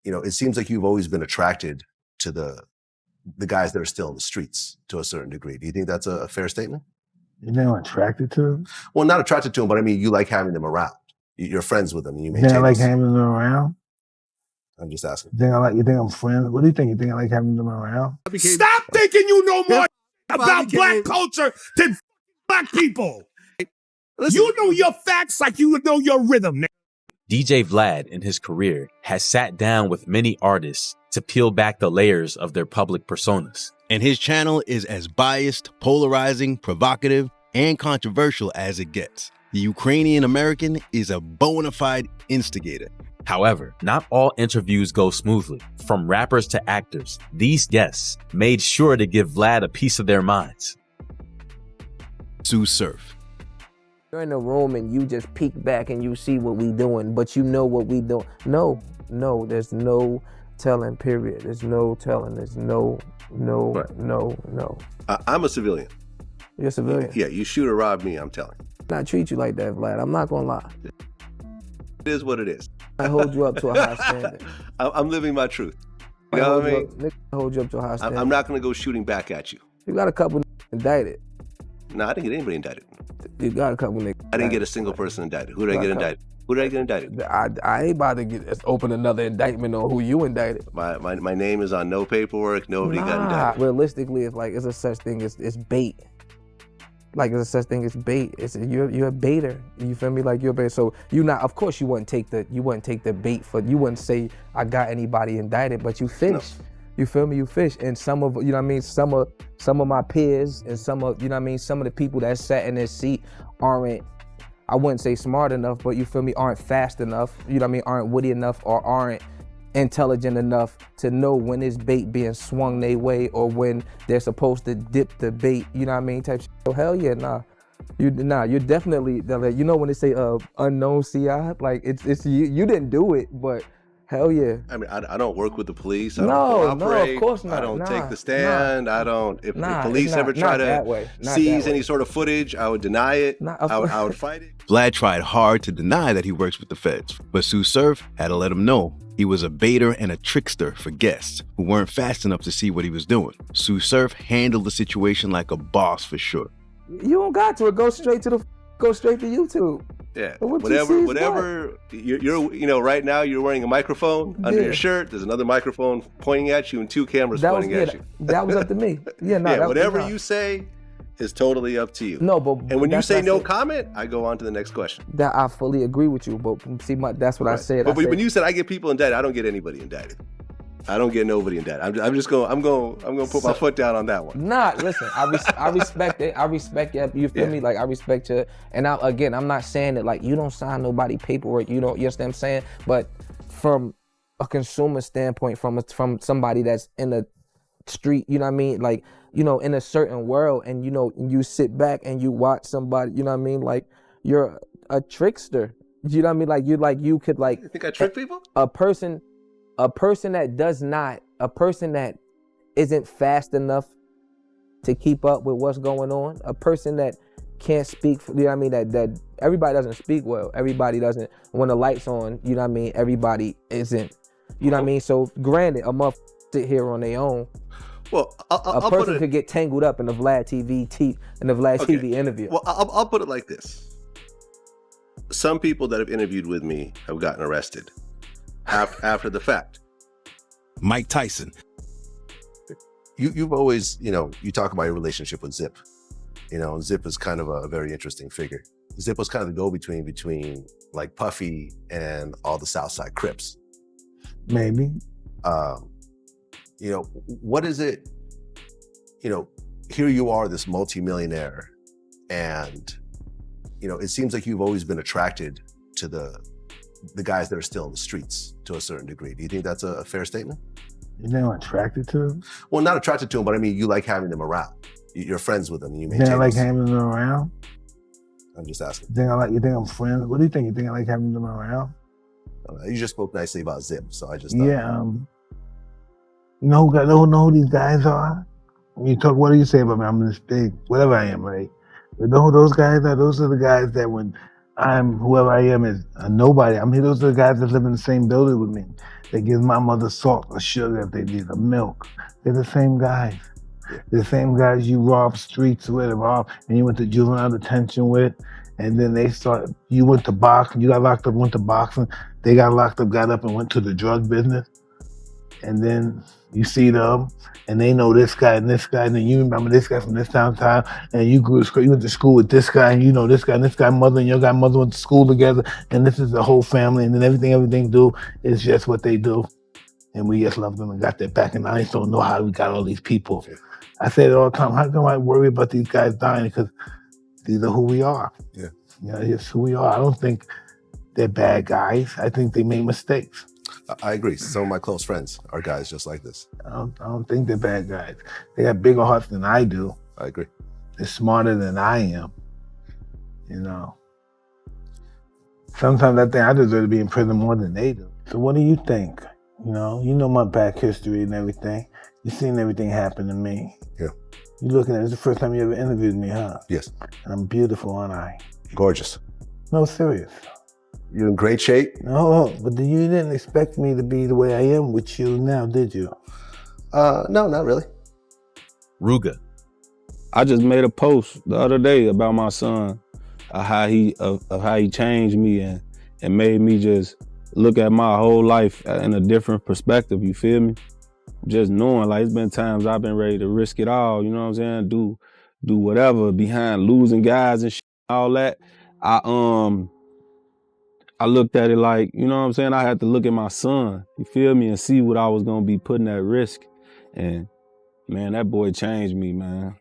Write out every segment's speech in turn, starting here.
it seems like you've always been attracted to the guys that are still in the streets to a certain degree. Do you think that's a fair statement? You think I'm attracted to them? Well, not attracted to them, but I mean, you like having them around. You're friends with them. And you think I maintain like this. having them around? I'm just asking. You think I'm friends? What do you think? You think I like having them around? Stop thinking you know more about black culture than black people. Listen. You know your facts like you know your rhythm. DJ Vlad in his career has sat down with many artists to peel back the layers of their public personas. And his channel is as biased, polarizing, provocative, and controversial as it gets. The Ukrainian American is a bona fide instigator. However, not all interviews go smoothly. From rappers to actors, these guests made sure to give Vlad a piece of their minds. Tsusurf. You're in a room and you just peek back and you see what we doing, but you know what we doing. No, there's no telling, period. There's no telling. There's no. I'm a civilian. You're a civilian? Yeah, you shoot or rob me, I'm telling. I treat you like that, Vlad. I'm not gonna lie. It is what it is. I hold you up to a high standard. I'm living my truth. You know what I mean? I hold you up to a high standard. I'm not gonna go shooting back at you. You got a couple indicted. No, I didn't get anybody indicted. You got a couple niggas. I didn't get a single person indicted. Who did I get indicted? Who did I get indicted? I ain't about to open another indictment on who you indicted. My name is on no paperwork. Nobody got indicted. Realistically, it's a such thing as bait. Like it's a such thing as bait. You're a baiter. You feel me? Like you're a baiter. So of course you wouldn't take the bait for. You wouldn't say I got anybody indicted, but you fish. No. You feel me? You fish, and some of some of my peers and some of the people that sat in this seat aren't. I wouldn't say smart enough, but you feel me, aren't fast enough, aren't witty enough or aren't intelligent enough to know when this bait being swung their way or when they're supposed to dip the bait, type shit. So hell yeah, you're definitely, when they say unknown CI, like it's you didn't do it, but hell yeah. I mean, I don't work with the police. I don't cooperate. No, of course not. I don't take the stand. I don't. If police ever try to seize any sort of footage, I would deny it. I would fight it. Vlad tried hard to deny that he works with the feds, but Tsusurf had to let him know he was a baiter and a trickster for guests who weren't fast enough to see what he was doing. Tsusurf handled the situation like a boss for sure. You don't got to. Go straight to YouTube. Yeah, whatever. You're right now you're wearing a microphone under your shirt. There's another microphone pointing at you and two cameras pointing at you. That was up to me. Whatever you say is totally up to you. And when you say no comment, I go on to the next question. That I fully agree with you, but see, that's what I said. But when you said I get people indicted, I don't get anybody indicted. I don't get nobody indicted. I'm gonna put my foot down on that one. Nah, listen, I respect it. I respect it. You feel me? Like I respect you. And I'm not saying that like you don't sign nobody paperwork. You understand what I'm saying? But from a consumer standpoint, from somebody that's in the street, like in a certain world, and you sit back and you watch somebody, like you're a trickster. Like you could like. You think I trick people? A person that isn't fast enough to keep up with what's going on, a person that can't speak, that everybody doesn't speak well. Everybody doesn't, when the light's on, everybody isn't, So granted, a motherfucker sit here on their own. Well, a person could get tangled up in the Vlad TV interview. Well, I'll put it like this. Some people that have interviewed with me have gotten arrested after the fact. Mike Tyson. You've always, you talk about your relationship with Zip. Zip is kind of a very interesting figure. Zip was kind of the go-between between like Puffy and all the Southside Crips. Maybe. What is it, here you are, this multimillionaire, and, it seems like you've always been attracted to the guys that are still in the streets to a certain degree. Do you think that's a fair statement? You think I'm attracted to them? Well, not attracted to them, but I mean, you like having them around. You're friends with them. And you think I like having them around? I'm just asking. You think I'm friends? What do you think? You think I like having them around? You just spoke nicely about Zip, so I just thought. Yeah. You know who these guys are? When you talk, what do you say about me? I'm this big, whatever I am, right? But know who those guys are? Those are the guys that when I'm whoever I am is a nobody. I mean, those are the guys that live in the same building with me. They give my mother salt or sugar if they need a milk. They're the same guys. They're the same guys you rob streets with, and you went to juvenile detention with, and then you went to boxing, you got locked up, went to boxing, they got locked up, got up and went to the drug business. And then you see them, and they know this guy, and then you remember this guy from this town, and you went to school with this guy, and you know this guy mother, and your guy mother went to school together, and this is the whole family, and then everything do is just what they do. And we just love them and got their back, and I just don't know how we got all these people. I say it all the time, how come I worry about these guys dying? Because these are who we are. Yeah. You know, it's who we are. I don't think they're bad guys. I think they made mistakes. I agree. Some of my close friends are guys just like this. I don't think they're bad guys. They got bigger hearts than I do. I agree. They're smarter than I am. You know. Sometimes I think I deserve to be in prison more than they do. So what do you think? You know my back history and everything. You've seen everything happen to me. Yeah. You looking at it, it's the first time you ever interviewed me, huh? Yes. And I'm beautiful, aren't I? Gorgeous. No, serious. You're in great shape. No, but you didn't expect me to be the way I am with you now, did you? No, not really. Rooga. I just made a post the other day about my son, of how he changed me and made me just look at my whole life in a different perspective. You feel me? Just knowing, like, it's been times I've been ready to risk it all. You know what I'm saying? Do whatever behind losing guys and all that. I looked at it like, you know what I'm saying? I had to look at my son, you feel me, and see what I was gonna be putting at risk. And man, that boy changed me, man.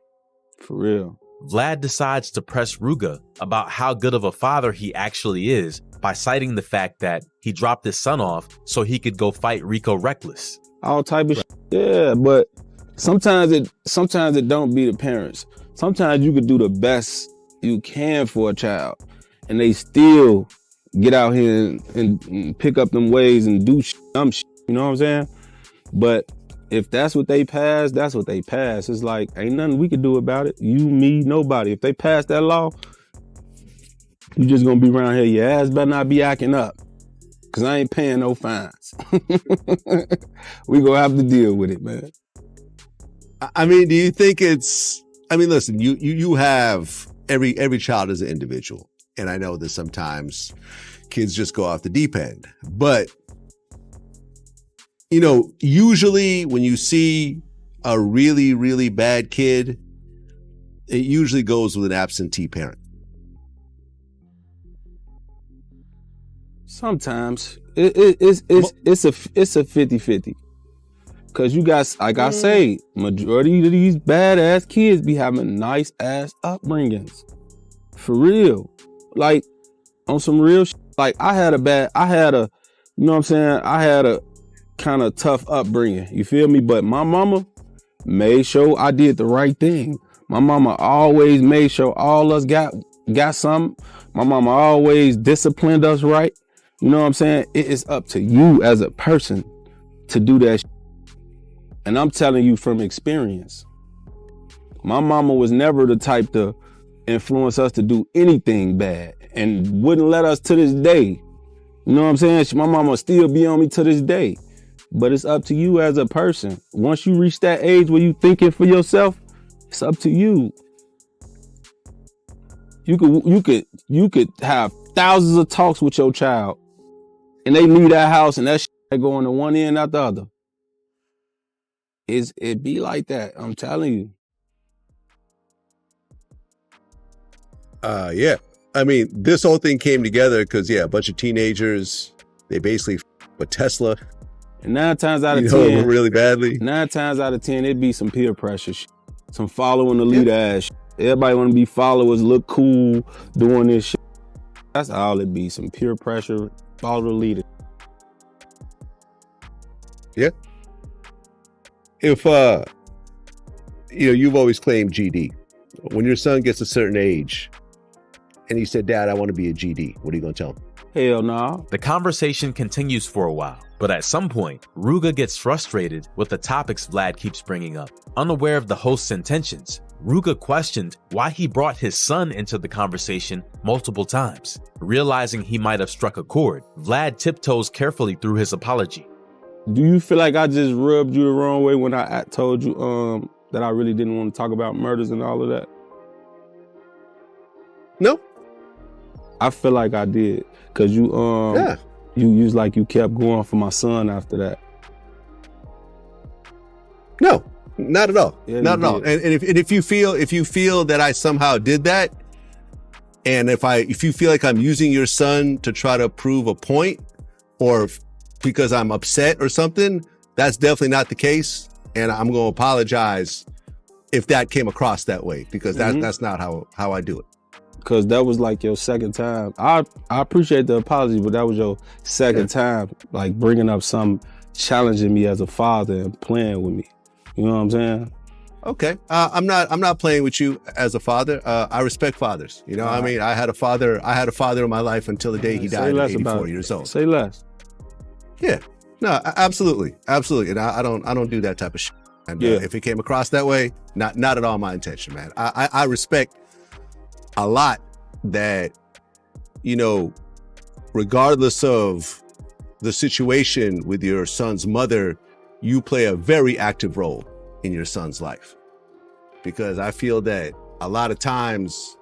For real. Vlad decides to press Rooga about how good of a father he actually is by citing the fact that he dropped his son off so he could go fight Rico Reckless. All type of shit. Yeah, but sometimes it don't be the parents. Sometimes you could do the best you can for a child and they still get out here and pick up them ways and do dumb shit, you know what I'm saying? But if that's what they pass, that's what they pass. It's like, ain't nothing we can do about it. You, me, nobody. If they pass that law, you just gonna be around here, your ass better not be acting up, cause I ain't paying no fines. We gonna have to deal with it, man. I mean, do you think listen, you have every child is an individual. And I know that sometimes kids just go off the deep end, but usually when you see a really, really bad kid, it usually goes with an absentee parent. Sometimes it's a 50-50. Cause you got, like I say, majority of these badass kids be having nice ass upbringings. For real. Like on some real shit. Like I had a kind of tough upbringing. You feel me? But my mama made sure I did the right thing. My mama always made sure all us got something. My mama always disciplined us right. You know what I'm saying? It is up to you as a person to do that shit. And I'm telling you from experience. My mama was never the type to influence us to do anything bad and wouldn't let us to this day. You know what I'm saying? My mama still be on me to this day. But it's up to you as a person. Once you reach that age where you thinking for yourself, it's up to you. You could have thousands of talks with your child and they leave that house and that shit go on to one end out the other. It be like that, I'm telling you. Yeah. I mean, this whole thing came together because, a bunch of teenagers, they basically with Tesla. And 9 times out of 10, really badly. 9 times out of 10, it'd be some peer pressure shit. Some following the leader ass shit. Everybody want to be followers, look cool, doing this shit. That's all it be, some peer pressure, follow the leader. Yeah. If, you've always claimed GD. When your son gets a certain age and he said, Dad, I want to be a GD, what are you going to tell him? Hell no. The conversation continues for a while, but at some point, Rooga gets frustrated with the topics Vlad keeps bringing up. Unaware of the host's intentions, Rooga questioned why he brought his son into the conversation multiple times. Realizing he might have struck a chord, Vlad tiptoes carefully through his apology. Do you feel like I just rubbed you the wrong way when I told you that I really didn't want to talk about murders and all of that? No. I feel like I did, cause you was like you kept going for my son after that. No, not at all. Yeah, not at all. And if you feel that I somehow did that, and if you feel like I'm using your son to try to prove a point, or because I'm upset or something, that's definitely not the case. And I'm going to apologize if that came across that way, because that's not how I do it. Cause that was like your second time. I appreciate the apology, but that was your second time, like bringing up something, challenging me as a father and playing with me. You know what I'm saying? Okay. I'm not playing with you as a father. I respect fathers. You know, I mean, I had a father in my life until the day he died at 84 years old. Say less. Yeah. No, absolutely. Absolutely. And I don't do that type of shit. And if it came across that way, not at all my intention, man. I respect a lot that, you know, regardless of the situation with your son's mother, you play a very active role in your son's life. Because I feel that a lot of times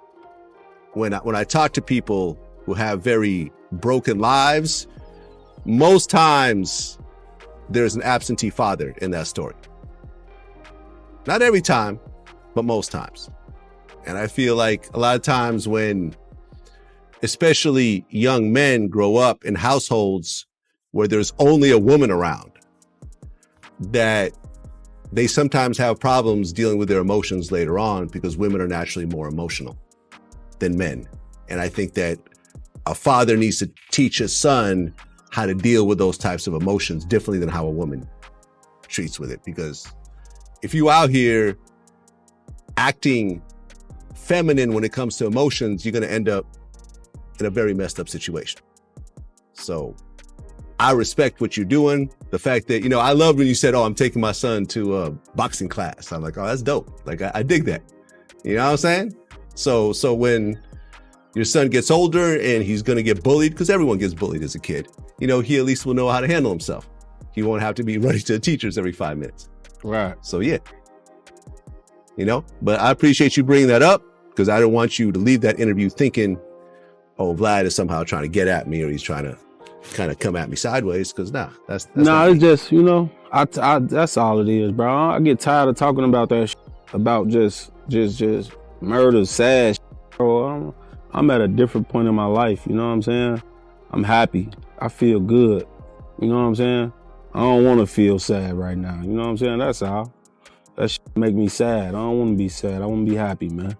when I talk to people who have very broken lives, most times there's an absentee father in that story. Not every time, but most times. And I feel like a lot of times when especially young men grow up in households where there's only a woman around, that they sometimes have problems dealing with their emotions later on, because women are naturally more emotional than men. And I think that a father needs to teach his son how to deal with those types of emotions differently than how a woman treats with it. Because if you out here acting feminine when it comes to emotions, you're going to end up in a very messed up situation. So I respect what you're doing. The fact that, you know, I love when you said, oh, I'm taking my son to a boxing class. I'm like, oh, that's dope. Like, I dig that. You know what I'm saying? So when your son gets older and he's going to get bullied, because everyone gets bullied as a kid, you know, he at least will know how to handle himself. He won't have to be running to the teachers every 5 minutes. Right. So yeah, you know, but I appreciate you bringing that up, because I don't want you to leave that interview thinking, oh, Vlad is somehow trying to get at me, or he's trying to kind of come at me sideways. Because that's it's just, you know, I that's all it is, bro. I get tired of talking about that about just murder, sad bro. I'm at a different point in my life, you know what I'm saying? I'm happy. I feel good. You know what I'm saying? I don't want to feel sad right now. You know what I'm saying? That's all. That shit make me sad. I don't want to be sad. I want to be happy, man.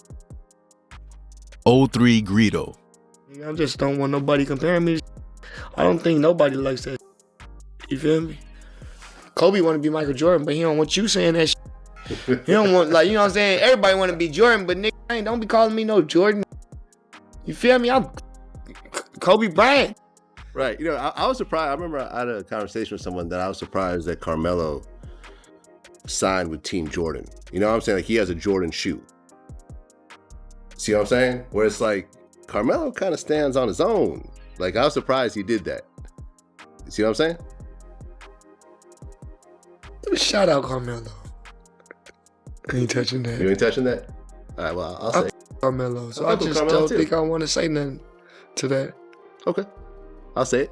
03 Greedo. I just don't want nobody comparing me. I don't think nobody likes that. You feel me? Kobe want to be Michael Jordan, but he don't want you saying that shit. He don't want, like, you know what I'm saying? Everybody want to be Jordan, but nigga, don't be calling me no Jordan. You feel me? I'm Kobe Bryant. Right. You know, I was surprised. I remember I had a conversation with someone that I was surprised that Carmelo signed with Team Jordan. You know what I'm saying? Like, he has a Jordan shoe. See what I'm saying? Where it's like, Carmelo kind of stands on his own. Like, I was surprised he did that. You see what I'm saying? Shout out Carmelo. I ain't touching that. You ain't touching that? All right, well, I'll say Carmelo. So I just don't think I want to say nothing to that. Okay. I'll say it.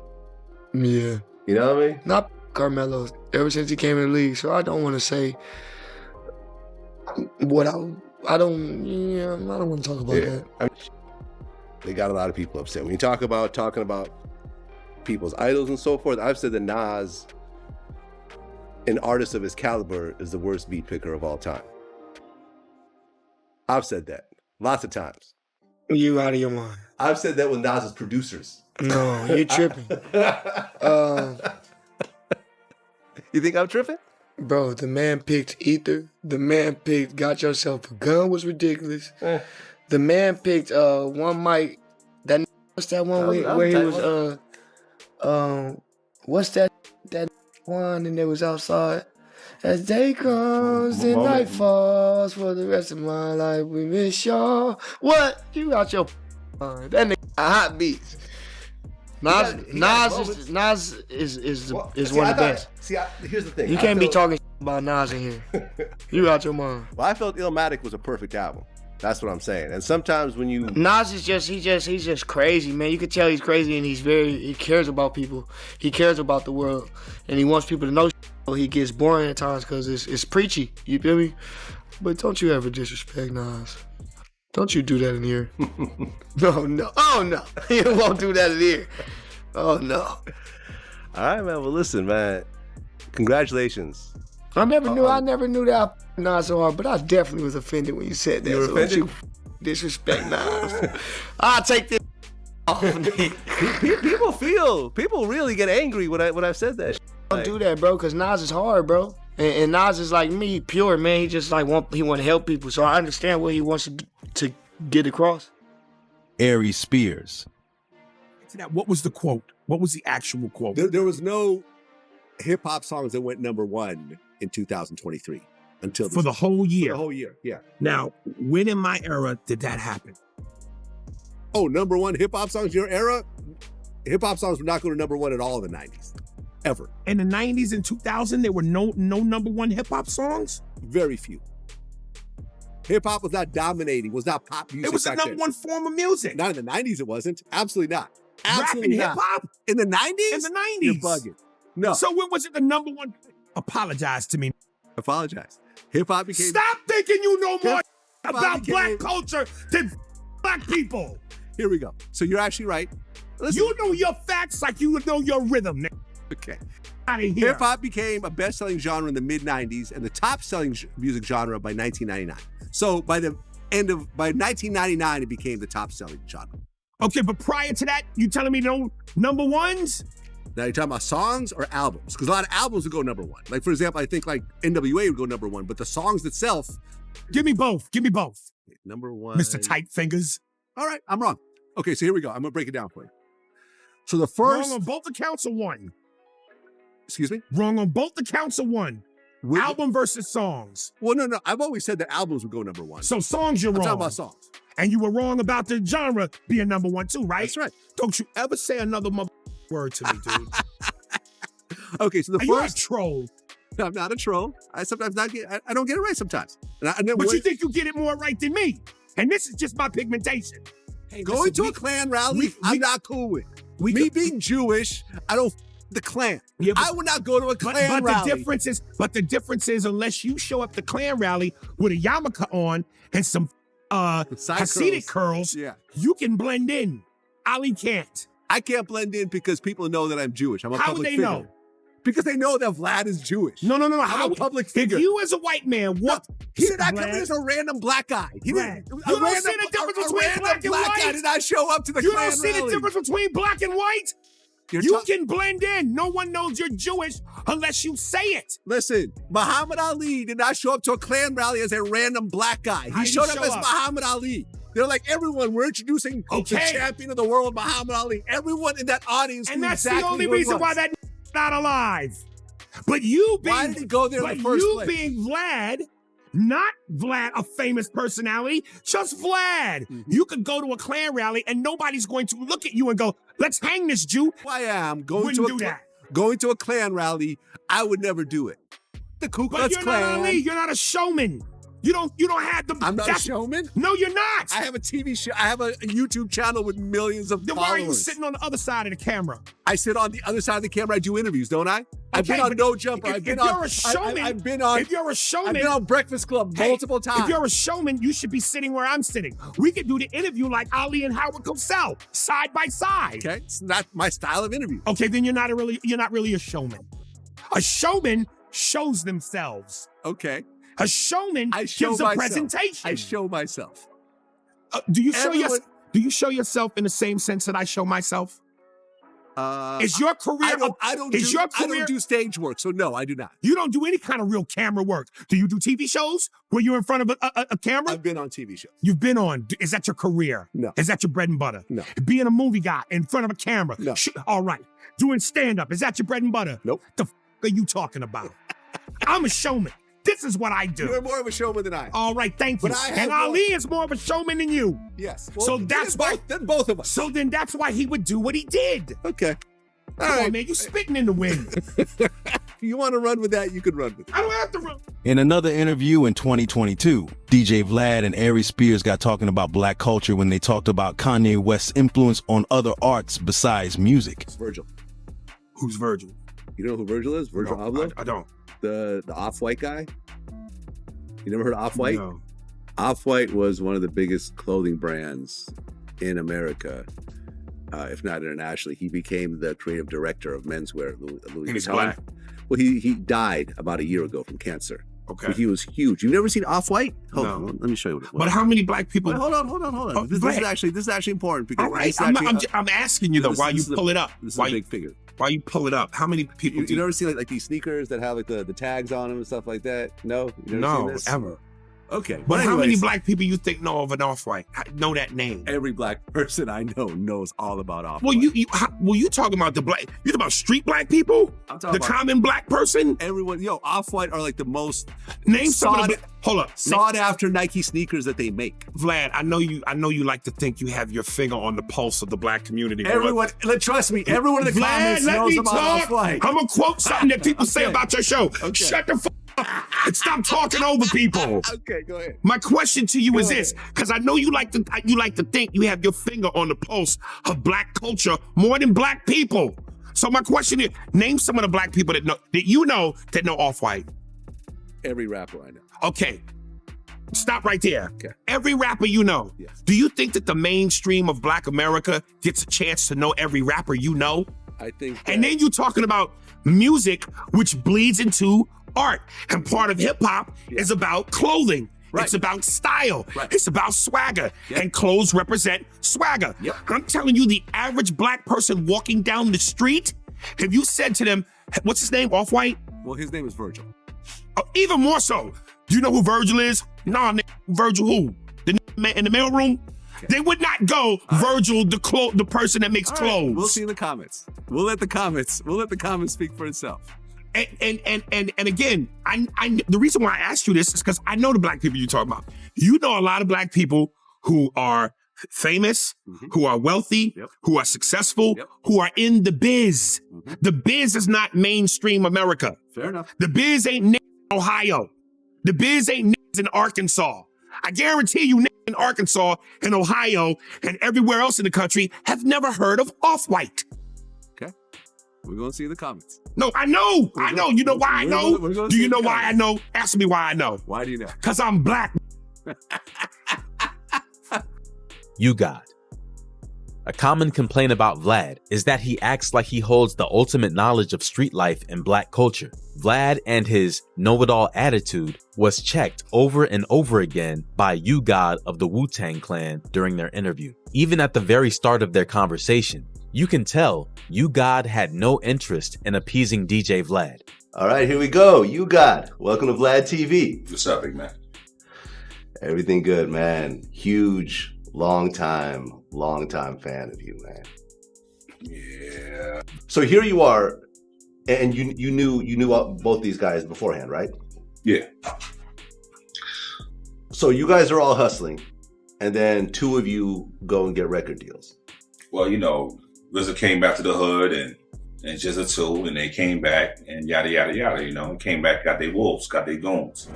Yeah. You know what I mean? Not Carmelo. Ever since he came in the league. So I don't want to say what I don't want to talk about that. I mean, they got a lot of people upset. When you talking about people's idols and so forth, I've said that Nas, an artist of his caliber, is the worst beat picker of all time. I've said that lots of times. You out of your mind. I've said that with Nas's producers. No, you're tripping. You think I'm tripping? Bro, the man picked Ether. The man picked Got Yourself a Gun was ridiculous. The man picked one mic. What's that one where he was what's that one and it was outside? As day comes and night falls, for the rest of my life we miss y'all. What? You got your mind. That nigga got hot beats. Nas is one of the best. Here's the thing. You can't be talking about Nas in here. You out your mind. Well, I felt Illmatic was a perfect album. That's what I'm saying. And sometimes when you Nas is he's just crazy, man. You can tell he's crazy, and he cares about people. He cares about the world, and he wants people to know. He gets boring at times because it's preachy. You feel me? But don't you ever disrespect Nas. Don't you do that in here. No. Oh, no. You won't do that in here. Oh, no. All right, man. Well, listen, man. Congratulations. I never knew that I Nas so hard, but I definitely was offended when you said that. You were offended? You disrespect Nas. I'll take this off. People really get angry when I've said that. Don't do that, bro, because Nas is hard, bro. And Nas is like me, pure, man. He just like want to help people. So I understand what he wants to get across. AriesSpears. What was the quote? What was the actual quote? There was no hip hop songs that went #1 in 2023 until For the whole year. For the whole year, yeah. Now, when in my era did that happen? Oh, #1 hip hop songs, your era? Hip hop songs were not going to #1 at all in the 90s. Ever. In the 90s and 2000, there were no #1 hip hop songs? Very few. Hip hop was not dominating, was not pop music. It was the #1 form of music. Not in the 90s, it wasn't. Absolutely not. Rapping hip hop? In the 90s? In the 90s. You're bugging. No. So when was it the #1? Apologize to me. Apologize. Hip hop became. Stop thinking you know more about became- black culture than black people. Here we go. So you're actually right. Listen. You know your facts like you know your rhythm. Okay. Out of here. Hip hop became a best-selling genre in the mid-90s and the top-selling music genre by 1999. So by 1999, it became the top-selling genre. Okay, but prior to that, you telling me no #1s? Now you're talking about songs or albums? Because a lot of albums would go #1. Like, for example, I think like NWA would go #1, but the songs itself. Give me both. Give me both. #1. Mr. Tight Fingers. All right, I'm wrong. Okay, so here we go. I'm going to break it down for you. So the first. Wrong on both accounts of one. Excuse me? Wrong on both accounts of one. Album versus songs. Well, no. I've always said that albums would go #1. So songs, you're wrong. I'm talking about songs. And you were wrong about the genre being #1 too, right? That's right. Don't you ever say another word to me, dude. Okay, so the You're a first. troll. No, I'm not a troll. I sometimes not get. I don't get it right sometimes. But you think you get it more right than me. And this is just my pigmentation. Hey, going to a Klan rally, I'm not cool with. Me being Jewish, I don't the Klan. Yeah, I would not go to a Klan rally. The difference is, unless you show up to Klan rally with a yarmulke on and some Hasidic curls, yeah, you can blend in. Ali can't. I can't blend in because people know that I'm Jewish. I'm a How public would they figure. know? Because they know that Vlad is Jewish. No. I'm a public figure. If you as a white man, what? He did not come in as a random black guy. He didn't. You don't see the difference between black and white? Guy did not show up to the You Klan don't see rally. the difference between black and white? You can blend in. No one knows you're Jewish unless you say it. Listen, Muhammad Ali did not show up to a Klan rally as a random black guy. He showed up as Muhammad Ali. They're like, everyone, we're introducing the champion of the world, Muhammad Ali. Everyone in that audience and knew that's exactly the only who it reason was. why that not alive. But you being, why did he go there in the first place? being Vlad, not Vlad, a famous personality, just Vlad. Mm-hmm. You could go to a Klan rally and nobody's going to look at you and go, let's hang this Jew. I am going to a Klan rally. I would never do it. The Ku Klux Klan. Not Ali. You're not a showman. You don't have the. I'm not a showman? No, you're not. I have a TV show. I have a YouTube channel with millions of followers. Why are you sitting on the other side of the camera? I sit on the other side of the camera. I do interviews, don't I? I've been on No Jumper. If you're a showman, I've been on Breakfast Club multiple times. If you're a showman, you should be sitting where I'm sitting. We could do the interview like Ali and Howard Cosell, side by side. Okay, it's not my style of interview. Okay, then you're not really a showman. A showman shows themselves. Okay. A showman gives a presentation. I show myself. Do you show yourself in the same sense that I show myself? Is your career? I don't do stage work, so no, I do not. You don't do any kind of real camera work. Do you do TV shows where you're in front of a camera? I've been on TV shows. You've been on. Is that your career? No. Is that your bread and butter? No. Being a movie guy in front of a camera? No. All right. Doing stand-up, is that your bread and butter? Nope. The f*** are you talking about? I'm a showman. This is what I do. You're more of a showman than I am. All right, thank you. But I have And more- Ali is more of a showman than you. Yes. So that's why. Then both of us. So then that's why he would do what he did. Okay. All Come right. on, man. You spitting in the wind. If you want to run with that, you can run with it. I don't have to run. In another interview in 2022, DJ Vlad and AriesSpears got talking about black culture when they talked about Kanye West's influence on other arts besides music. It's Virgil. Who's Virgil? You know who Virgil is? Virgil No, Abloh? I don't. The Off-White guy? You never heard of Off-White? No. Off-White was one of the biggest clothing brands in America, if not internationally. He became the creative director of menswear at Louis And he's Vuitton. black. Well, he died about a year ago from cancer. Okay. But he was huge. You've never seen Off-White? Hold No. on, let me show you what it was. But how many black people? Wait, hold on. Oh, This go is ahead. actually important because All right. this is I'm, actually, I'm asking you though. this- Why this you is a- pull it up? this is Why a you, big figure. why you pull it up? How many people? You never seen like these sneakers that have like the tags on them and stuff like that? No, you never seen No, this? ever. Okay, But how many anyways, black people you think know of an Off-White? Know that name? Every black person I know knows all about Off-White. Well, you talking about the black? You talking about street black people? I'm talking The about common black person? everyone. Off-White are like the most Name some of sought, the. Hold up, sought after Nike sneakers that they make. Vlad. I know you like to think you have your finger on the pulse of the black community. Everyone, trust me, everyone in the Vlad, comments let knows me about talk. Off-White. I'm gonna quote something that people say Okay. about your show. Okay. Shut the fuck up and stop talking over people. Okay, go ahead. My question to you Go is this, because I know you like to think you have your finger on the pulse of black culture more than black people. So my question is, name some of the black people that know Off-White. Every rapper I know. Okay. Stop right there. Okay. Every rapper you know. Yes. Do you think that the mainstream of black America gets a chance to know every rapper you know? I think. And then you talking about music, which bleeds into art. And part of hip hop is about clothing. Right. It's about style. Right. It's about swagger. Yep. And clothes represent swagger. Yep. I'm telling you, the average black person walking down the street, if you said to them, what's his name, Off-White? Well, his name is Virgil. Even more so, do you know who Virgil is? Nah, Virgil who? The man in the mailroom? Okay. They would not go Virgil, the person that makes All right, clothes. we'll see in the comments. We'll let the comments speak for itself. And again, I the reason why I asked you this is because I know the black people you talk about. You know a lot of black people who are famous, who are wealthy, Yep. who are successful, Yep. who are in the biz. Mhm. The biz is not mainstream America. Fair enough. The biz ain't niggas in Ohio. The biz ain't niggas in Arkansas. I guarantee you niggas in Arkansas and Ohio and everywhere else in the country have never heard of Off-White. Okay. We're going to see in the comments. No, I know. You know why I we're know? gonna Do see you the know why I comments. know? Ask me why I know. Why do you know? Because I'm black. Ugod. A common complaint about Vlad is that he acts like he holds the ultimate knowledge of street life and black culture. Vlad and his know-it-all attitude was checked over and over again by Ugod of the Wu-Tang Clan during their interview. Even at the very start of their conversation, you can tell Ugod had no interest in appeasing DJ Vlad. All right, here we go. Ugod. Welcome to Vlad TV. What's up, big man? Everything good, man. Huge, long time fan of you, man. Yeah. So here you are, and you knew both these guys beforehand, right? Yeah. So you guys are all hustling, and then two of you go and get record deals. Well, RZA came back to the hood and just a two, and they came back and yada, yada, yada, came back, got their wolves, got their goons.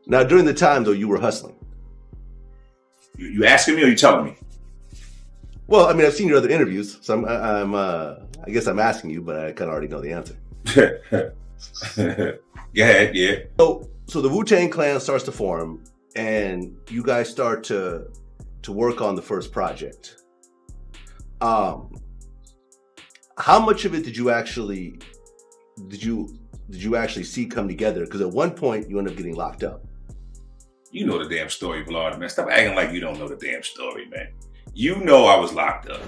Now, during the time, though, you were hustling. You asking me or you telling me? Well, I mean, I've seen your other interviews, so I guess I'm asking you, but I kind of already know the answer. Yeah. So the Wu-Tang Clan starts to form, and you guys start to work on the first project. How much of it did you actually see come together? Because at one point you end up getting locked up. You know the damn story, Vlad, man. Stop acting like you don't know the damn story, man. You know I was locked up.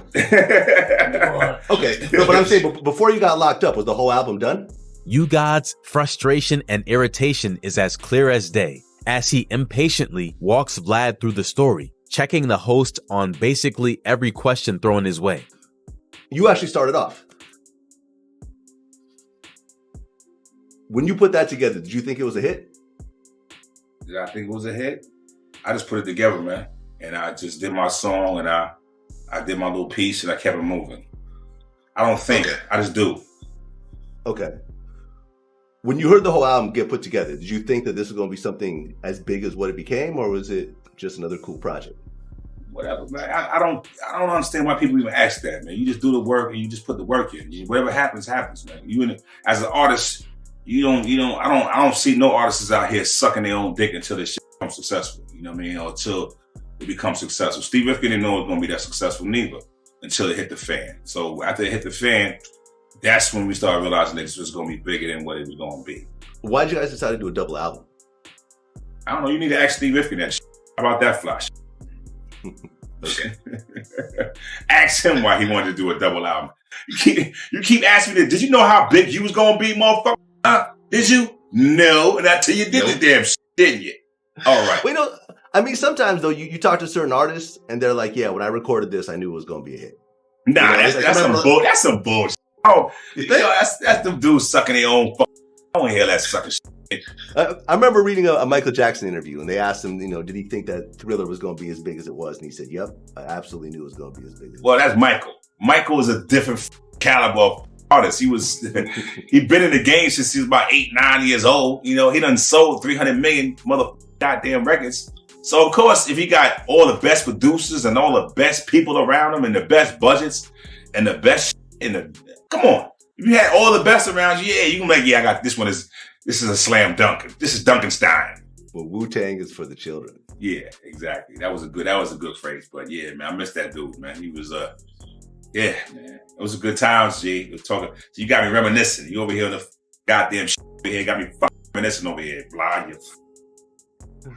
Okay, no, but I'm saying before you got locked up, was the whole album done? Ugod's frustration and irritation is as clear as day as he impatiently walks Vlad through the story, checking the host on basically every question thrown his way. You actually started off. When you put that together, did you think it was a hit? Did I think it was a hit? I just put it together, man. And I just did my song and I did my little piece and I kept it moving. I don't think, I just do. Okay. When you heard the whole album get put together, did you think that this was going to be something as big as what it became, or was it just another cool project? Whatever, man. I don't understand why people even ask that, man. You just do the work and you just put the work in. Whatever happens, happens, man. As an artist, I don't see no artists out here sucking their own dick until this shit becomes successful. You know what I mean? Or until it becomes successful. Steve Rifkin didn't know it was going to be that successful neither until it hit the fan. So after it hit the fan, that's when we started realizing that this was going to be bigger than what it was going to be. Why did you guys decide to do a double album? I don't know. You need to ask Steve Rifkin that shit. How about that flash? Okay. Ask him why he wanted to do a double album. You keep asking me that. Did you know how big you was going to be, motherfucker? Huh? Did you? No. And until you did the damn shit, didn't you? All right. Well, I mean, sometimes though, you talk to certain artists and they're like, yeah, when I recorded this, I knew it was going to be a hit. Nah, that's some bullshit. Oh, that's them dudes sucking their own fuck. I don't hear that sucking shit. I remember reading a Michael Jackson interview and they asked him, did he think that Thriller was going to be as big as it was? And he said, yep, I absolutely knew it was going to be as big as it was. Well, that's Michael. Michael is a different caliber of artist. He'd been in the game since he was about 8-9 years old. He done sold 300 million goddamn records. So of course, if he got all the best producers and all the best people around him and the best budgets and the best come on. If you had all the best around you, you can be like, I got this one. This is a slam dunk. This is Dunkenstein. Well, Wu-Tang is for the children. Yeah, exactly. That was a good phrase. But yeah, man, I miss that dude, man. He was yeah, man. It was a good times, G. Talking. So you got me reminiscing. You over here on the goddamn shit over here. Got me reminiscing over here. Vlad.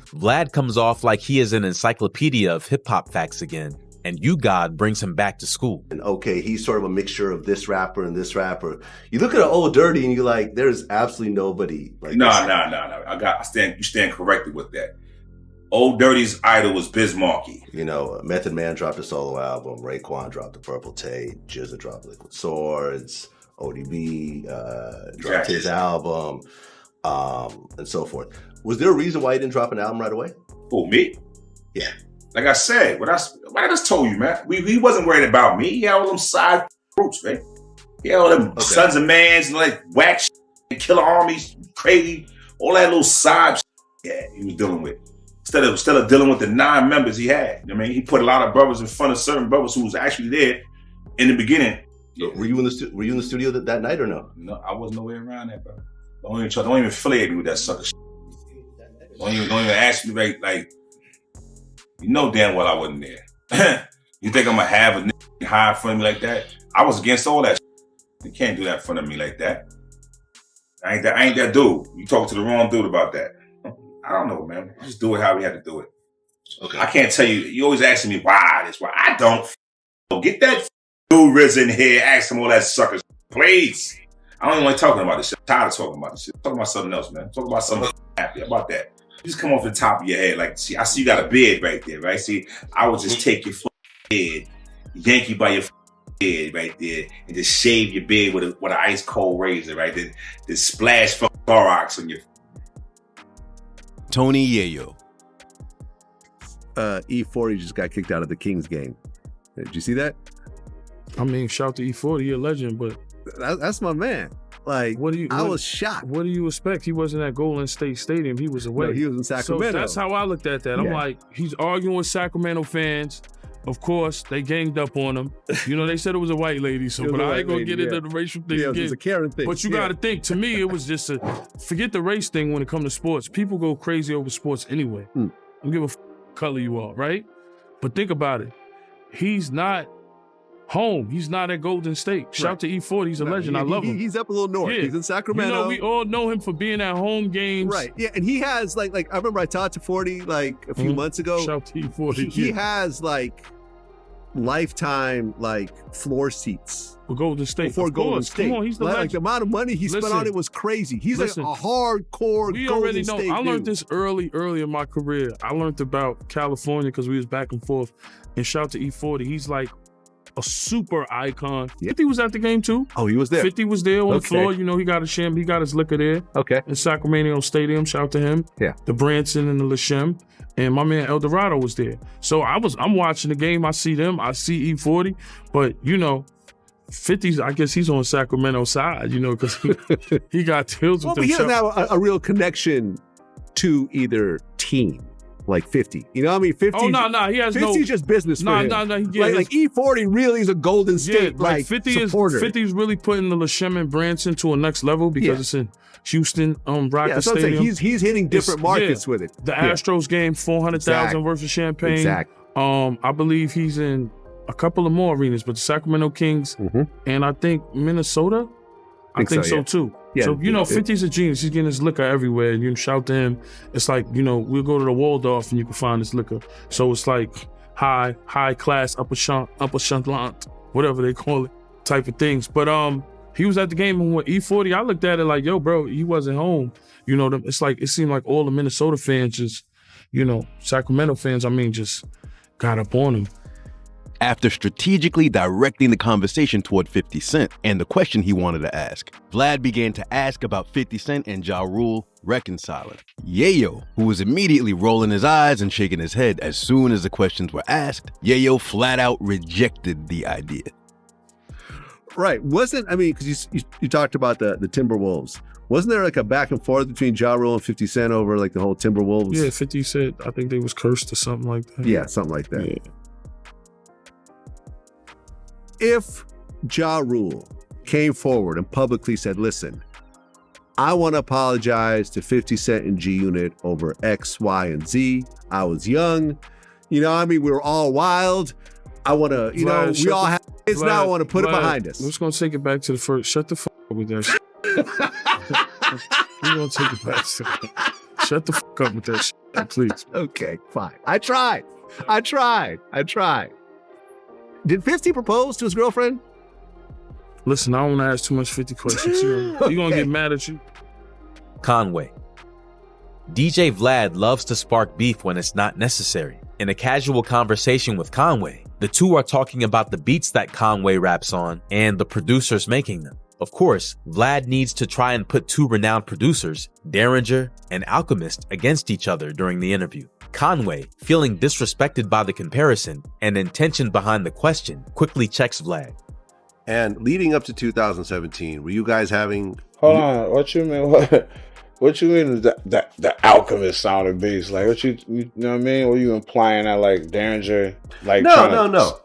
Vlad comes off like he is an encyclopedia of hip-hop facts again, and ugod brings him back to school. And okay, he's sort of a mixture of this rapper and this rapper. You look at an Old Dirty and you're like, there's absolutely nobody like No. You stand corrected with that. Old Dirty's idol was Biz Markie. Method Man dropped a solo album. Raekwon dropped the Purple Tape. GZA dropped Liquid Swords. ODB dropped his album, and so forth. Was there a reason why he didn't drop an album right away? Who, me? Yeah. Like I said, what I just told you, man. He wasn't worried about me. He had all them side groups, man. He had all them Sons of Mans and like whack shit, Killer Armies, crazy, all that little side shit, he was dealing with. Instead of dealing with the 9 members he had. He put a lot of brothers in front of certain brothers who was actually there in the beginning. Yeah. Were you in the studio that night or no? No, I wasn't nowhere around that, bro. Don't even affiliate me with that sucker shit. Don't even ask me like damn well I wasn't there. You think I'm gonna have a nigga hide in front of me like that? I was against all that shit. You can't do that in front of me like that. I ain't that dude. You talking to the wrong dude about that. I don't know, man. Just do it how we had to do it. Okay. I can't tell you. You always asking me why. I don't. Get that dude Riz in here. Ask him all that suckers, please. I don't even like talking about this shit. I'm tired of talking about this shit. I'm talking about something else, man. I'm talking about something happy about that. Just come off the top of your head. Like, see, I see you got a beard right there, right? See, I would just take your beard, yank you by your beard right there, and just shave your beard with an ice cold razor, right? Then splash Clorox on your. Tonyyayo. E40 just got kicked out of the Kings game. Did you see that? I mean, shout to E40, he a legend, but that's my man. Like, I was shocked. What do you expect? He wasn't at Golden State Stadium. He was away. No, he was in Sacramento. So that's how I looked at that. I'm like, he's arguing with Sacramento fans. Of course, they ganged up on him. They said it was a white lady, but I ain't gonna get into the racial thing again. It was a Karen thing. But you gotta think, to me, it was just forget the race thing when it comes to sports. People go crazy over sports anyway. I don't give a color you are, right? But think about it. He's not home. He's not at Golden State. Shout to E40. He's a legend. I love him. He's up a little north. Yeah. He's in Sacramento. We all know him for being at home games. Right. Yeah. And he has like I remember I talked to 40 like a few months ago. Shout to E40. He has like lifetime like floor seats for Golden State. Before Golden State. Come on, he's the legend. Like the amount of money he spent on it was crazy. He's like a hardcore we Golden already know. State I learned dude. this early in my career. I learned about California because we was back and forth. And shout to E40. He's like a super icon. 50 was at the game too. Oh, he was there. 50 was there on the floor. You know, he got his liquor there. Okay. In Sacramento Stadium. Shout out to him. Yeah. The Branson and the Lashem. And my man El Dorado was there. So I'm watching the game. I see them. I see E40. But, you know, 50's, I guess he's on Sacramento side, you know, because he got deals with them. But he doesn't have a real connection to either team. Like 50, you know what I mean? 50. Oh no, he has 50's just business for him. No, like E40 really is a Golden State like 50 supporter. 50 is really putting the Lashem and Branson to a next level because it's in Houston, Rocket so Stadium. He's hitting different markets with it. The Astros game, 400,000 worth of champagne. Exactly. I believe he's in a couple of more arenas, but the Sacramento Kings and I think Minnesota. I think so too. Yeah, so, you know, 50's a genius. He's getting his liquor everywhere. You can shout to him. It's like, you know, we'll go to the Waldorf and you can find his liquor. So it's like high class, upper chantant, whatever they call it, type of things. But he was at the game and with E40, I looked at it like, yo, bro, he wasn't home. You know, it's like, it seemed like all the Minnesota fans just, you know, Sacramento fans, I mean, just got up on him. After strategically directing the conversation toward 50 Cent and the question he wanted to ask, Vlad began to ask about 50 Cent and Ja Rule reconciling. Yayo, who was immediately rolling his eyes and shaking his head as soon as the questions were asked, Yayo flat out rejected the idea. Right. Because you talked about the Timberwolves. Wasn't there like a back and forth between Ja Rule and 50 Cent over like the whole Timberwolves? Yeah, 50 said, I think they was cursed or something like that. Yeah, something like that. Yeah. If Ja Rule came forward and publicly said, listen, I want to apologize to 50 Cent and G-Unit over X, Y, and Z. I was young. You know what I mean? We were all wild. I want to, you know, we all have kids now. I want to put it behind us. I'm just going to take it back to the first. Shut the fuck up with that shit. We're going to take it back to that. Shut the fuck up with that shit, please. Okay, fine. I tried. Did 50 propose to his girlfriend? Listen, I don't want to ask too much 50 questions. You're going to get mad at you. Conway. DJ Vlad loves to spark beef when it's not necessary. In a casual conversation with Conway, the two are talking about the beats that Conway raps on and the producers making them. Of course, Vlad needs to try and put two renowned producers, Derringer and Alchemist, against each other during the interview. Conway, feeling disrespected by the comparison and intention behind the question, quickly checks Vlad. And leading up to 2017, were you guys having... Hold on, what you mean? What you mean that the Alchemist sounded bass? Like what you know what I mean? Were you implying that like Derringer like No.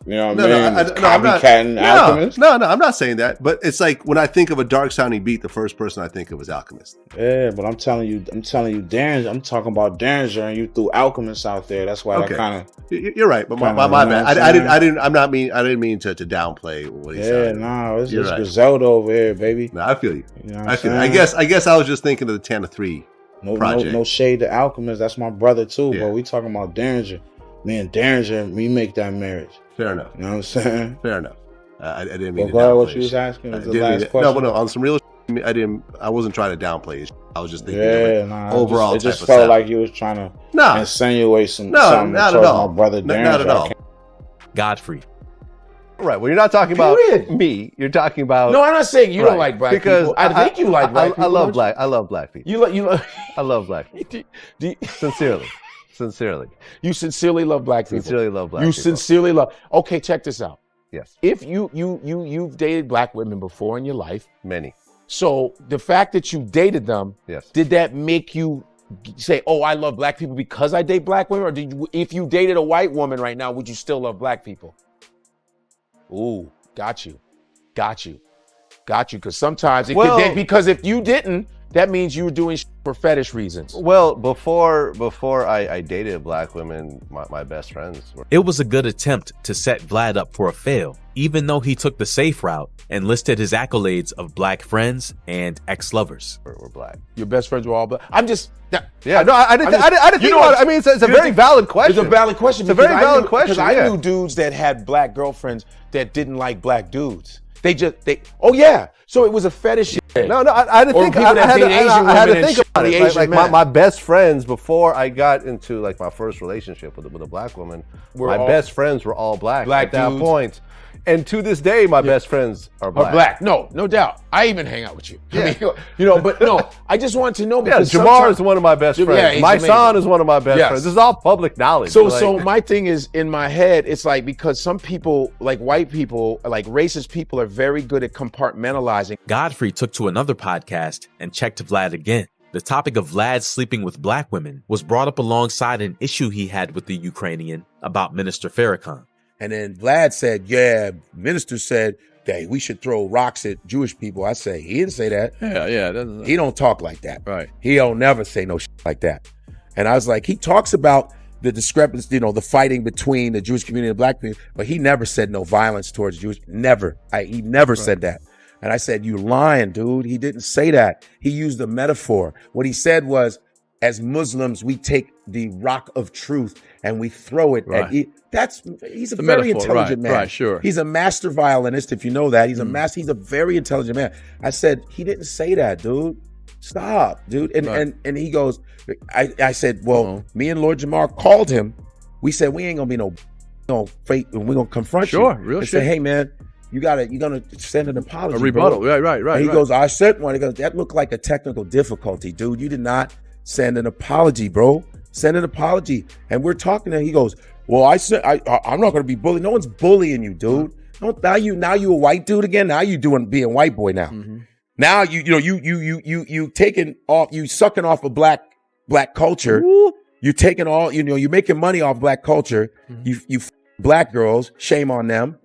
You know what I mean? Copycatting Alchemist? No, I'm not saying that. But it's like when I think of a dark sounding beat, the first person I think of is Alchemist. Yeah, but I'm telling you Derringer. I'm talking about Derringer, and you threw Alchemist out there. That's why I kind of. You're right, but my bad. I didn't mean to downplay what he said. Yeah, no, it's Griselda over here, baby. No, I feel you. I feel you. I guess I was just thinking of the Tana 3 project. No shade to Alchemist. That's my brother too, but we talking about Derringer. Me and Derringer, we make that marriage. Fair enough. You know what I'm saying? Fair enough. I didn't mean to downplay what you was asking was the last question. No, on some real I wasn't trying to downplay it. I was just thinking overall. It just felt like you was trying to insinuate something not at all. My brother Derringer. Not at all. Godfrey. Right. Well, you're not talking about me. You're talking about. No, I'm not saying you don't like black people. I think you like black people. I love black people. I love black people. Sincerely. You sincerely love black people. Sincerely love black people. You sincerely love. Okay, check this out. Yes. If you've dated black women before in your life. Many. So the fact that you dated them. Yes. Did that make you say, "Oh, I love black people because I date black women," or did you, if you dated a white woman right now, would you still love black people? Ooh, got you. Because sometimes because if you didn't, that means you were doing for fetish reasons. Well, before I dated black women, my best friends were. It was a good attempt to set Vlad up for a fail, even though he took the safe route and listed his accolades of black friends and ex-lovers. We're black. Your best friends were all black. I'm just. Yeah, no, I didn't think about it. I mean, it's a very valid question. It's a valid question. It's a very valid question. Because I knew dudes that had black girlfriends that didn't like black dudes. Oh yeah. So it was a fetish. No, I had to think. I had to think about it. Like my best friends before I got into like my first relationship with a black woman, my best friends were all black at that point. And to this day, my best friends are black. No doubt. I even hang out with you. Yeah. I mean, but no, I just wanted to know because Jamar is one of my best friends. My son is one of my best friends. This is all public knowledge. So my thing is, in my head, it's like, because some people, like white people, like racist people, are very good at compartmentalizing. Godfrey took to another podcast and checked Vlad again. The topic of Vlad sleeping with black women was brought up alongside an issue he had with the Ukrainian about Minister Farrakhan. And then Vlad said, yeah, minister said that we should throw rocks at Jewish people. I say, he didn't say that. Yeah. He don't talk like that. Right. He don't never say no shit like that. And I was like, he talks about the discrepancy, the fighting between the Jewish community and the black community, but he never said no violence towards Jews. Never. He never said that. And I said, you lying, dude. He didn't say that. He used a metaphor. What he said was, as Muslims, we take the rock of truth and we throw it at he's a very intelligent man. Right, sure. He's a master violinist, if you know that. He's a very intelligent man. I said, he didn't say that, dude. Stop, dude. And he goes, I said, well, me and lordjamar called him. We said, we ain't gonna be no fake, and we're gonna confront you. Sure, real shit. Say, hey man, you're gonna send an apology. A rebuttal, bro. right. And he goes, I sent one. He goes, that looked like a technical difficulty, dude. You did not send an apology, bro. Send an apology. And we're talking to him. He goes, well, I'm not gonna be bullied. No one's bullying you, dude. Now you a white dude again. Now you being white boy now. Mm-hmm. Now you taking off, you sucking off a black culture. Ooh. You're taking all, you're making money off black culture. Mm-hmm. You black girls, shame on them.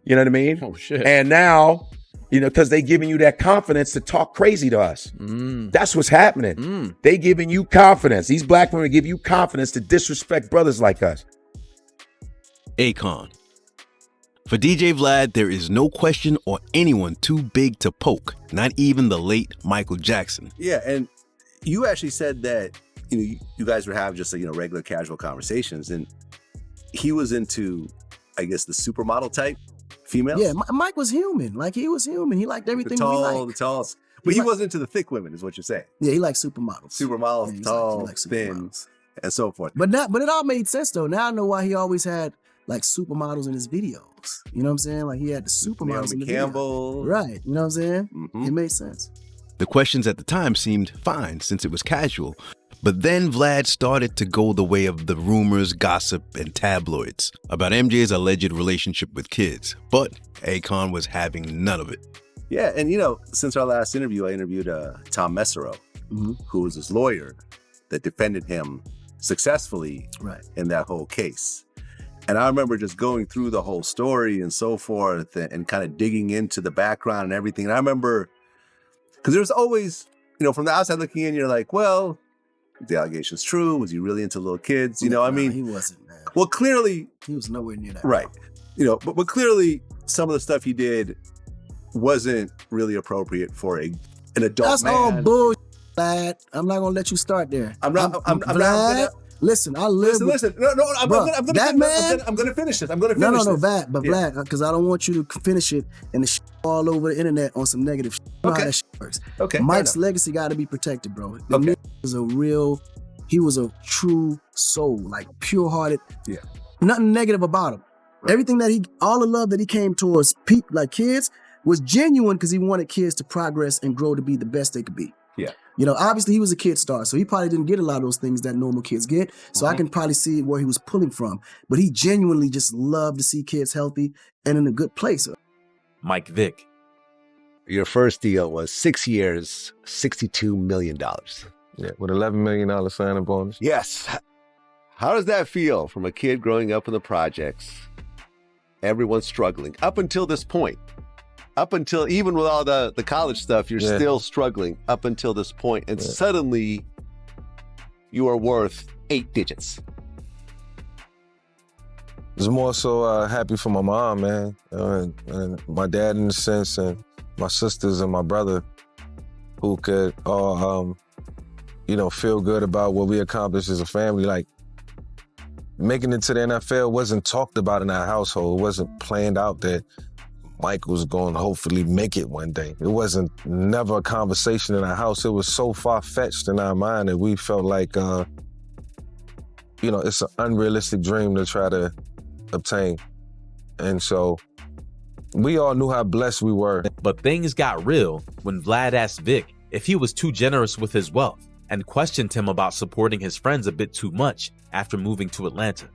You know what I mean? Oh shit. And now, because they giving you that confidence to talk crazy to us. That's what's happening. They giving you confidence. These black women give you confidence to disrespect brothers like us. Akon. For DJ Vlad, there is no question or anyone too big to poke, not even the late Michael Jackson. Yeah, and you actually said that you guys were having just regular casual conversations, and he was into, I guess, the supermodel type females. Yeah, Mike was human. Like, he was human. He liked everything we like. The tall, but he wasn't into the thick women, is what you're saying. Yeah, he liked supermodels. Supermodels, tall, thin, and so forth. But it all made sense though. Now I know why he always had like supermodels in his videos. You know what I'm saying? Like, he had the supermodels in the Campbell. Video. Right. You know what I'm saying? Mm-hmm. It made sense. The questions at the time seemed fine since it was casual. But then Vlad started to go the way of the rumors, gossip, and tabloids about MJ's alleged relationship with kids. But Akon was having none of it. Yeah, and since our last interview, I interviewed Tom Mesereau, who was his lawyer that defended him successfully in that whole case. And I remember just going through the whole story and so forth and kind of digging into the background and everything. And I remember, because there's always, from the outside looking in, you're like, well, the allegation's true. Was he really into little kids? He wasn't, man. Well, clearly. He was nowhere near that. Right. But clearly some of the stuff he did wasn't really appropriate for an adult man. That's all bullshit, Vlad. I'm not going to let you start there. I'm not gonna, listen, I live. Listen. No, I'm gonna finish this. Vlad, Vlad, because I don't want you to finish it and the shit all over the internet on some negative shit. You know how that shit works. Okay. Mike's legacy got to be protected, bro. The man he was a true soul, like pure-hearted. Yeah. Nothing negative about him. Right. Everything all the love that he came towards people, like kids, was genuine because he wanted kids to progress and grow to be the best they could be. Yeah. Obviously he was a kid star, so he probably didn't get a lot of those things that normal kids get. So I can probably see where he was pulling from. But he genuinely just loved to see kids healthy and in a good place. Mikevick. Your first deal was 6 years, $62 million. Yeah, with $11 million signing bonus. Yes. How does that feel from a kid growing up in the projects? Everyone's struggling up until this point. Up until, even with all the college stuff, you're still struggling up until this point. And suddenly you are worth 8 digits. It's more so happy for my mom, man. And my dad in a sense, and my sisters and my brother, who could all, feel good about what we accomplished as a family. Like, making it to the NFL wasn't talked about in our household. It wasn't planned out that Mike was going to hopefully make it one day. It wasn't never a conversation in our house. It was so far-fetched in our mind that we felt like, it's an unrealistic dream to try to obtain. And so we all knew how blessed we were. But things got real when Vlad asked Vic if he was too generous with his wealth and questioned him about supporting his friends a bit too much after moving to Atlanta.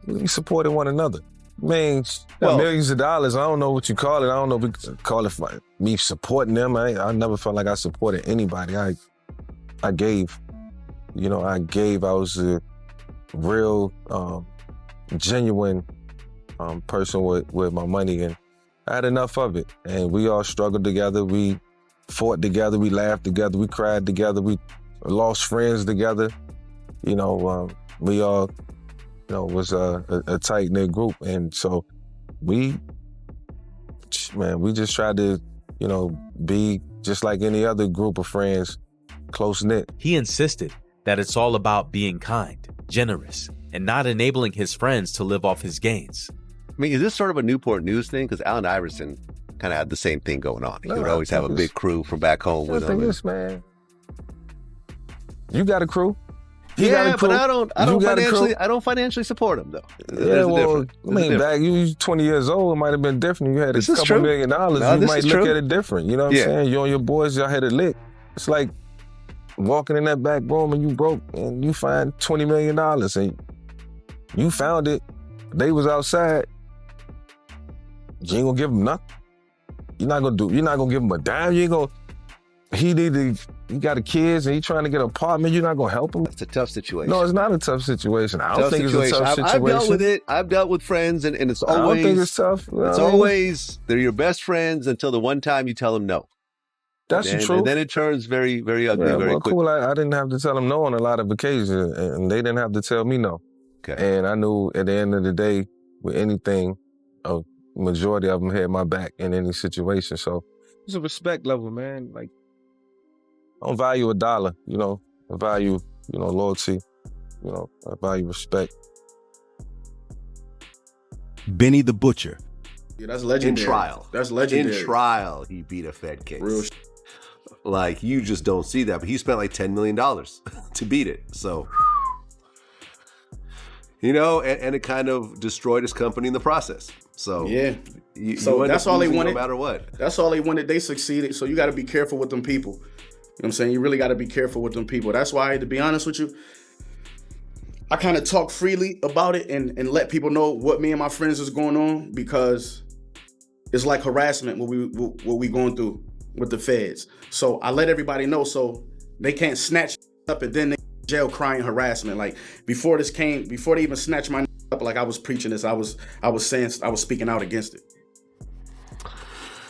We supported one another. Man, millions of dollars, I don't know what you call it. I don't know if we call it me supporting them. I never felt like I supported anybody. I gave. I gave. I was a real, genuine person with my money, and I had enough of it. And we all struggled together. We fought together. We laughed together. We cried together. We lost friends together. We all was a tight-knit group. And so we just tried to, be just like any other group of friends, close-knit. He insisted that it's all about being kind, generous, and not enabling his friends to live off his gains. I mean, is this sort of a Newport News thing? Because Allen Iverson kind of had the same thing going on. He would always have a big crew from back home with him. Man. You got a crew. But I don't financially support him though. Back you 20 years old, it might have been different. You had a couple $1 million. You might look at it different. You know what I'm saying? You and your boys, y'all had it lit. It's like walking in that back room and you broke and you find $20 million and you found it. They was outside. You ain't gonna give them nothing. You're not gonna give him a dime. He got a kids and he trying to get an apartment. You're not gonna help him. It's a tough situation. No, it's not a tough situation. I don't think it's a tough situation. I've dealt with it. I've dealt with friends, and it's always. I don't think it's tough. It's always they're your best friends until the one time you tell them no. That's the truth. And then it turns very, very ugly very quickly. Cool. I didn't have to tell them no on a lot of occasions, and they didn't have to tell me no. Okay. And I knew at the end of the day, with anything, a majority of them had my back in any situation. So it's a respect level, man. Like, I don't value $1, I value, loyalty, I value respect. Benny the Butcher. Yeah, that's legendary. In trial. That's legendary. In trial, he beat a Fed case. Real Like, you just don't see that, but he spent like $10 million to beat it. So, and it kind of destroyed his company in the process. So yeah, so that's all they wanted. No matter what. That's all they wanted. They succeeded. So you got to be careful with them people. You know what I'm saying? You really got to be careful with them people. That's why, to be honest with you, I kind of talk freely about it and let people know what me and my friends is going on, because it's like harassment what we going through with the feds. So I let everybody know so they can't snatch up and then they jail crying harassment. Like before they even snatched my up, like I was preaching this, I was speaking out against it.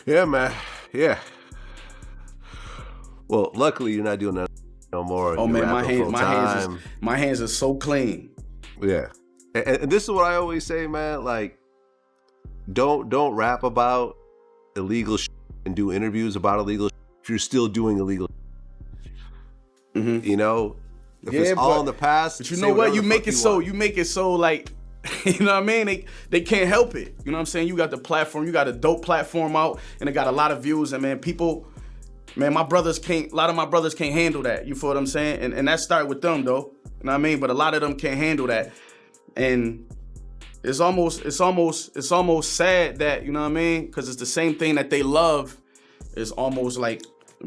Yeah, man. Yeah. Well, luckily you're not doing that no more. Oh man, my hands are so clean. Yeah. And this is what I always say, man. Like, don't rap about illegal shit and do interviews about illegal shit if you're still doing illegal shit. Mm-hmm. If it's all in the past. But you know what? You make it so like, you know what I mean? They can't help it. You know what I'm saying? You got the platform, you got a dope platform out, and it got a lot of views. And man, a lot of my brothers can't handle that. You feel what I'm saying? And that started with them though. You know what I mean? But a lot of them can't handle that. And it's almost sad that, you know what I mean? Because it's the same thing that they love is almost like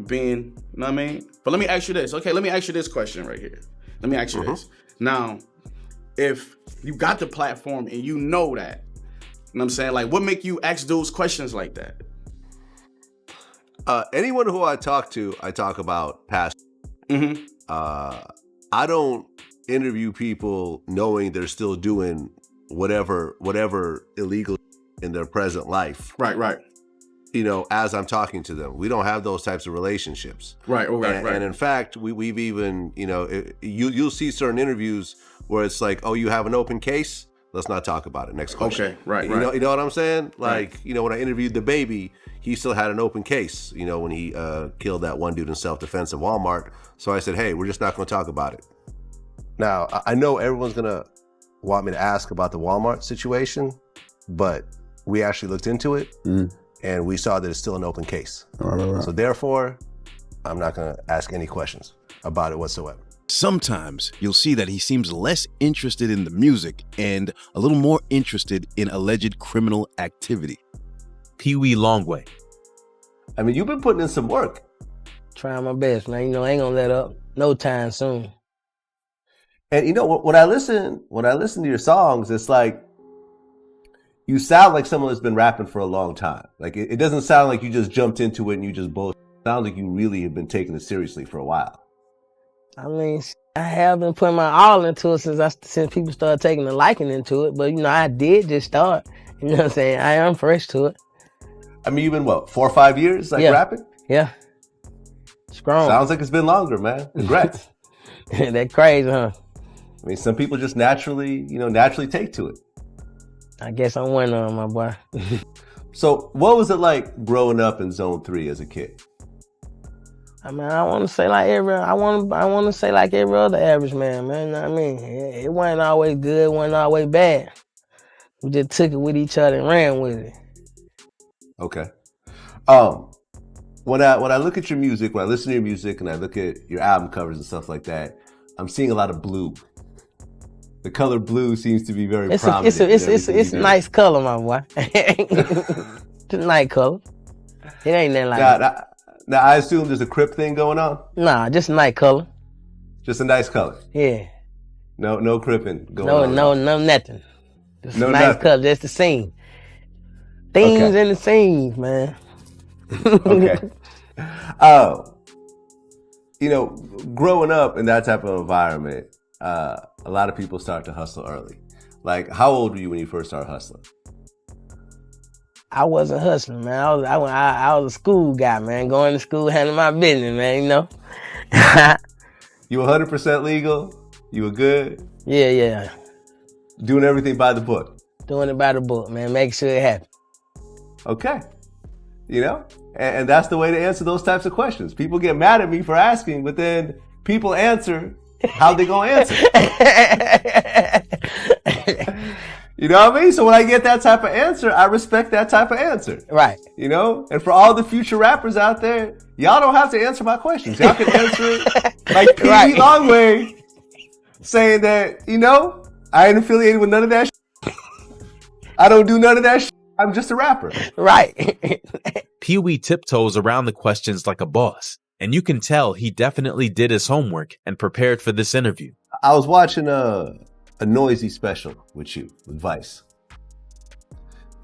being, you know what I mean? But let me ask you this. Okay, let me ask you this question right here. Let me ask you this. Now, if you got the platform and you know that, you know what I'm saying? Like, what make you ask dudes questions like that? Anyone who I talk to, I talk about past. I don't interview people knowing they're still doing whatever illegal in their present life. Right. As I'm talking to them. We don't have those types of relationships. Right. And in fact, we've even, you'll see certain interviews where it's like, oh, you have an open case? Let's not talk about it. Next question. Okay, right. You know what I'm saying? Like, when I interviewed lilbaby, he still had an open case, when he killed that one dude in self-defense at Walmart. So I said, hey, we're just not going to talk about it. Now, I know everyone's going to want me to ask about the Walmart situation, but we actually looked into it. and we saw that it's still an open case. Right. So therefore, I'm not gonna ask any questions about it whatsoever. Sometimes you'll see that he seems less interested in the music and a little more interested in alleged criminal activity. PeeweeLongway. I mean, you've been putting in some work. Trying my best, man. You know, I ain't gonna let up no time soon. And you know, when I listen to your songs, it's like you sound like someone that's been rapping for a long time. Like it doesn't sound like you just jumped into it and you just bullshit. It sounds like you really have been taking it seriously for a while. I mean, I have been putting my all into it since people started taking a liking into it. But you know, I did just start. You know what I'm saying? I am fresh to it. I mean, you've been what, 4 or 5 years rapping? Yeah. Strong. Sounds like it's been longer, man. Congrats. That crazy, huh? I mean, some people just naturally take to it. I guess I'm one of them, my boy. So what was it like growing up in Zone 3 as a kid? I mean, I want to say like every other average man, man. You know what I mean? It wasn't always good, it wasn't always bad. We just took it with each other and ran with it. Okay. When I look at your music, when I listen to your music and I look at your album covers and stuff like that, I'm seeing a lot of blue. The color blue seems to be very prominent. It's a nice color, my boy. It's a nice color. It ain't nothing like that. Now, I assume there's a Crip thing going on? Nah, just a nice color. Just a nice color? Yeah. No cripping going on? No, nothing. Just no a nice nothing. color. Just the scene. Themes and the scenes, man. Okay. You know, growing up in that type of environment, a lot of people start to hustle early. Like, how old were you when you first started hustling? I wasn't hustling, man. I was a school guy, man. Going to school, handling my business, man. You know. You 100% legal? You were good? Yeah. Doing everything by the book? Doing it by the book, man. Make sure it happens. Okay. You know, and that's the way to answer those types of questions. People get mad at me for asking, but then people answer how they gonna answer. You know what I mean? So when I get that type of answer, I respect that type of answer. Right. You know? And for all the future rappers out there, y'all don't have to answer my questions. Y'all can answer it like PeeweeLongway saying that, you know, I ain't affiliated with none of that shit. I don't do none of that shit. I'm just a rapper. Right. Pee-wee tiptoes around the questions like a boss, and you can tell he definitely did his homework and prepared for this interview. I was watching a Noisy special with Vice.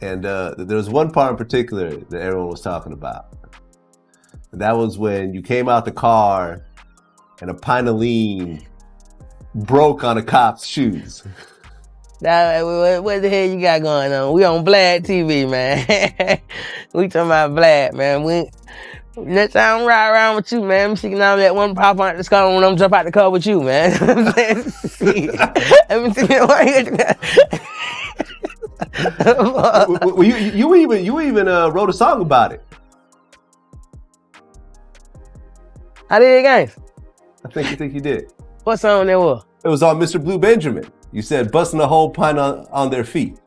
And there was one part in particular that everyone was talking about. And that was when you came out the car and a pint of lean broke on a cop's shoes. What the hell you got going on? We on Vlad TV, man. We talking about Vlad, man. Next time I ride around with you, man, I'm seeing out that one pop out the car when I'm jump out the car with you, man. Let me see you even wrote a song about it. I did, guys. I think you did. What song that was? It was on Mr. Blue Benjamin. You said busting a whole pint on their feet.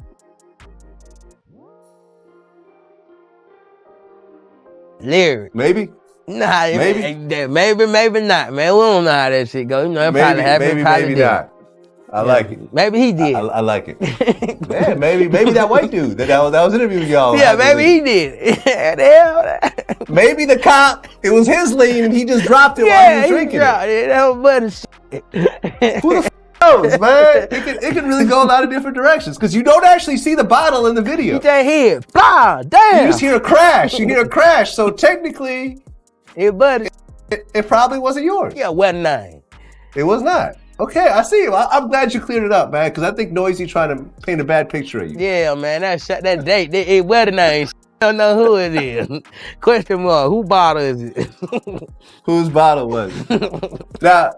Lyric. Maybe? Nah, maybe not, man. We don't know how that shit go. You know, it probably happened, maybe not. I like it. Maybe he did. I like it. Man, maybe that white dude that was interviewing y'all. Yeah, maybe he did. Maybe the cop, it was his lean and he just dropped it while he was drinking it. That was butter shit. Who the f knows, man? It can really go a lot of different directions because you don't actually see the bottle in the video. You just hear it. Blah, damn. You just hear a crash. You hear a crash. So technically, it probably wasn't yours. Yeah, wasn't mine. It was not. Okay, I see you. I'm glad you cleared it up, man, because I think Noisy trying to paint a bad picture of you. Yeah, man, that date, it wedding name. I don't know who it is. Question mark, who bottle is it? Whose bottle was it? Now,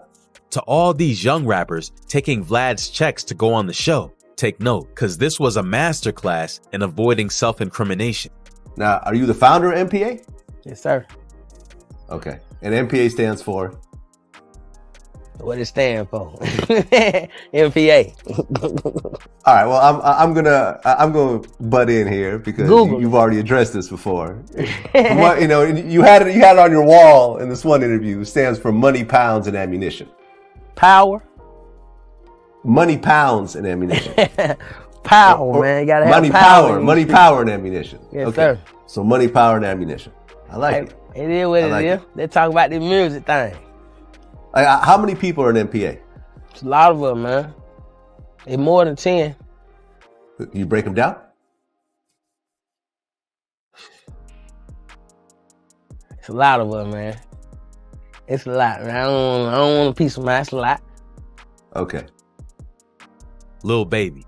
to all these young rappers taking Vlad's checks to go on the show, take note, because this was a masterclass in avoiding self-incrimination. Now, are you the founder of MPA? Yes, sir. Okay, and MPA stands for? What it stand for? MPA. All right. Well, I'm gonna butt in here because you've already addressed this before. You know, you had it on your wall in this one interview. It stands for money, pounds, and ammunition. Power. Money, pounds, and ammunition. Power, man. You gotta have money, power. Money, power, and ammunition. Yes, sir. So money, power, and ammunition. I like it. It is what it is. They talk about the music thing. How many people are in MPA? It's a lot of them, man. It's more than 10. You break them down? It's a lot of them, man. It's a lot, man. I don't want a piece of mine. It's a lot. Okay. lilbaby.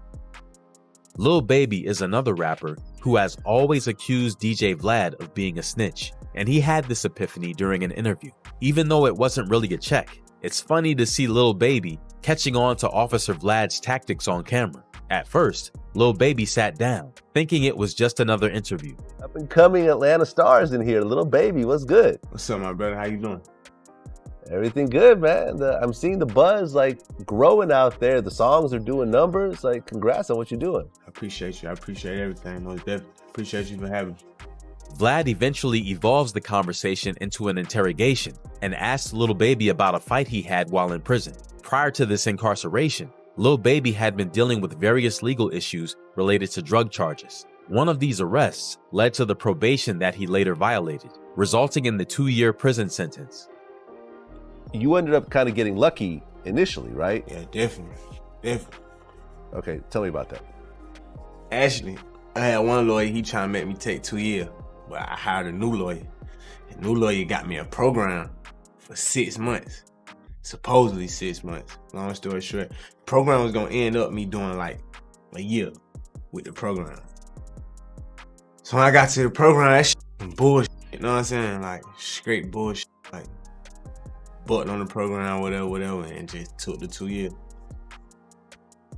lilbaby is another rapper who has always accused DJ Vlad of being a snitch, and he had this epiphany during an interview. Even though it wasn't really a check, it's funny to see lilbaby catching on to Officer Vlad's tactics on camera. At first, lilbaby sat down, thinking it was just another interview. Up and coming Atlanta stars in here. lilbaby, what's good? What's up, my brother? How you doing? Everything good, man. I'm seeing the buzz like growing out there. The songs are doing numbers. Like, congrats on what you're doing. I appreciate you. I appreciate everything. Most definitely. Appreciate you for having me. Vlad eventually evolves the conversation into an interrogation and asks lilbaby about a fight he had while in prison. Prior to this incarceration, lilbaby had been dealing with various legal issues related to drug charges. One of these arrests led to the probation that he later violated, resulting in the 2-year prison sentence. You ended up kind of getting lucky initially, right? Yeah, definitely. Okay, tell me about that. Actually, I had one lawyer, he trying to make me take 2 years, but I hired a new lawyer. The new lawyer got me a program for 6 months. Supposedly 6 months. Long story short, the program was gonna end up me doing like a year with the program. So when I got to the program, that shit was bullshit. You know what I'm saying? Like straight bullshit. Like button on the program, whatever, and just took the 2 years.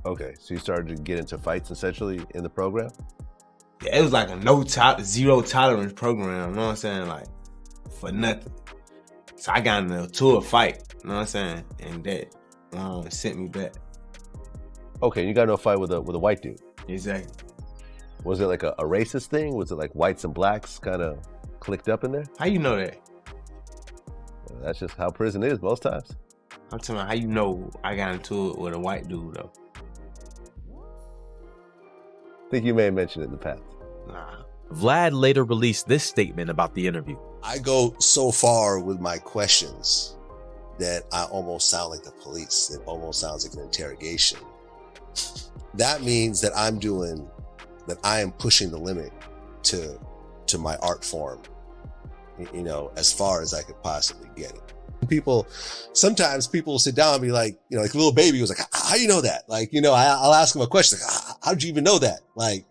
Okay, so you started to get into fights essentially in the program? Yeah, it was like a zero tolerance program, you know what I'm saying? Like, for nothing. So I got into a fight, you know what I'm saying? And that sent me back. Okay, you got into a fight with a white dude? Exactly. Was it like a racist thing? Was it like whites and blacks kind of clicked up in there? How you know that? That's just how prison is most times. I'm talking about how you know I got into it with a white dude though. I think you may have mentioned it in the past. Nah. Vlad later released this statement about the interview. I go so far with my questions that I almost sound like the police. It almost sounds like an interrogation. That means that I am pushing the limit to my art form, you know, as far as I could possibly get it. Sometimes people will sit down and be like, you know, like lilbaby was like, how do you know that? Like, you know, I'll ask him a question. Like, how did you even know that? Like,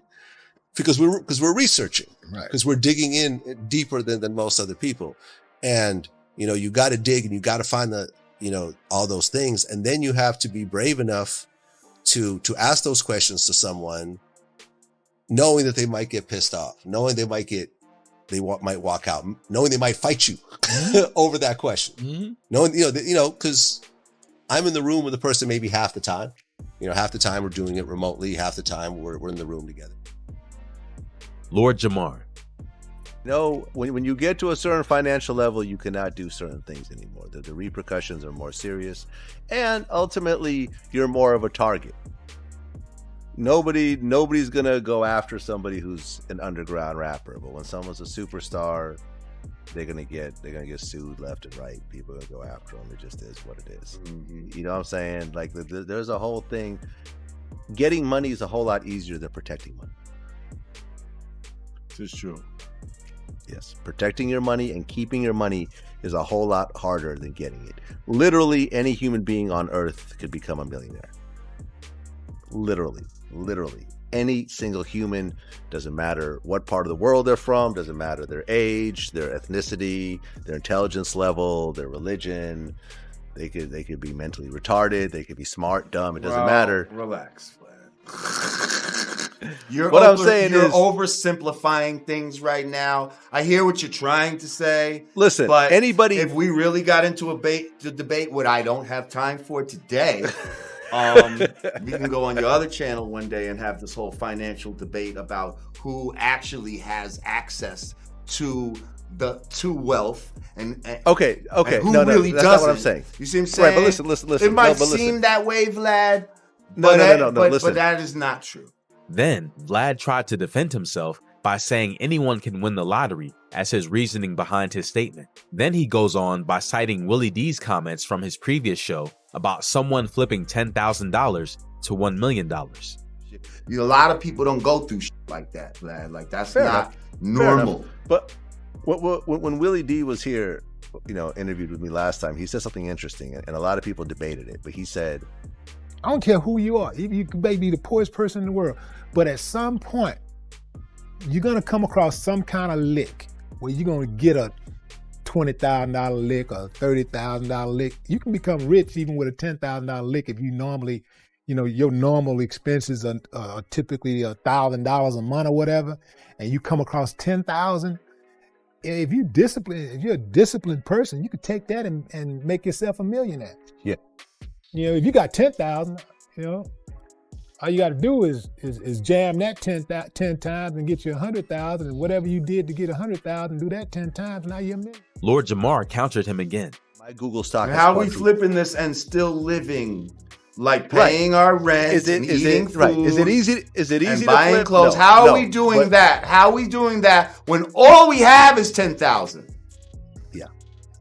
because we're researching, right? Because we're digging in deeper than most other people. And, you know, you got to dig and you got to find all those things. And then you have to be brave enough to ask those questions to someone, knowing that they might get pissed off, knowing they might walk out, knowing they might fight you over that question. Mm-hmm. Knowing, because I'm in the room with the person maybe half the time. You know, half the time we're doing it remotely, half the time we're in the room together. Lordjamar. You know, when you get to a certain financial level, you cannot do certain things anymore. The repercussions are more serious, and ultimately, you're more of a target. Nobody's gonna go after somebody who's an underground rapper, but when someone's a superstar, they're gonna get sued left and right. People are gonna go after them. It just is what it is. Mm-hmm. You know what I'm saying? Like there's a whole thing. Getting money is a whole lot easier than protecting money. This is true. Yes, protecting your money and keeping your money is a whole lot harder than getting it. Literally, any human being on earth could become a millionaire. Literally, any single human, doesn't matter what part of the world they're from, doesn't matter their age, their ethnicity, their intelligence level, their religion. They could be mentally retarded, they could be smart, dumb, it doesn't matter. Relax, What I'm saying you're is oversimplifying things right now. I hear what you're trying to say. Listen, but anybody, if we really got into the debate, what I don't have time for today, We can go on your other channel one day and have this whole financial debate about who actually has access to wealth and Okay. and who No, really that's doesn't. not what I'm saying. You see what I'm saying? Right, but listen. It might No, but seem listen. that way, Vlad. No, but listen. that is not true. Then Vlad tried to defend himself by saying anyone can win the lottery as his reasoning behind his statement. Then he goes on by citing Willie D's comments from his previous show about someone flipping $10,000 to $1 million. A lot of people don't go through shit like that, Vlad. Like that's Fair not enough. normal. But when Willie D was here, interviewed with me last time, he said something interesting, and a lot of people debated it. But he said, I don't care who you are. You may be the poorest person in the world, but at some point, you're gonna come across some kind of lick where you're gonna get a $20,000 lick or a $30,000 lick. You can become rich even with a $10,000 lick if you normally, your normal expenses are typically $1,000 a month or whatever, and you come across 10,000. If you're a disciplined person, you could take that and make yourself a millionaire. Yeah. If you got 10,000, all you got to do is jam that 10 times and get you 100,000, and whatever you did to get 100,000, do that 10 times. Now you're a million. Lordjamar countered him again. My Google stock. How are we flipping this and still living, like paying our rent, and eating food, right? Is it easy? and to buying flip? clothes? No, How no, are we doing but- that? How are we doing that when all we have is 10,000? Yeah.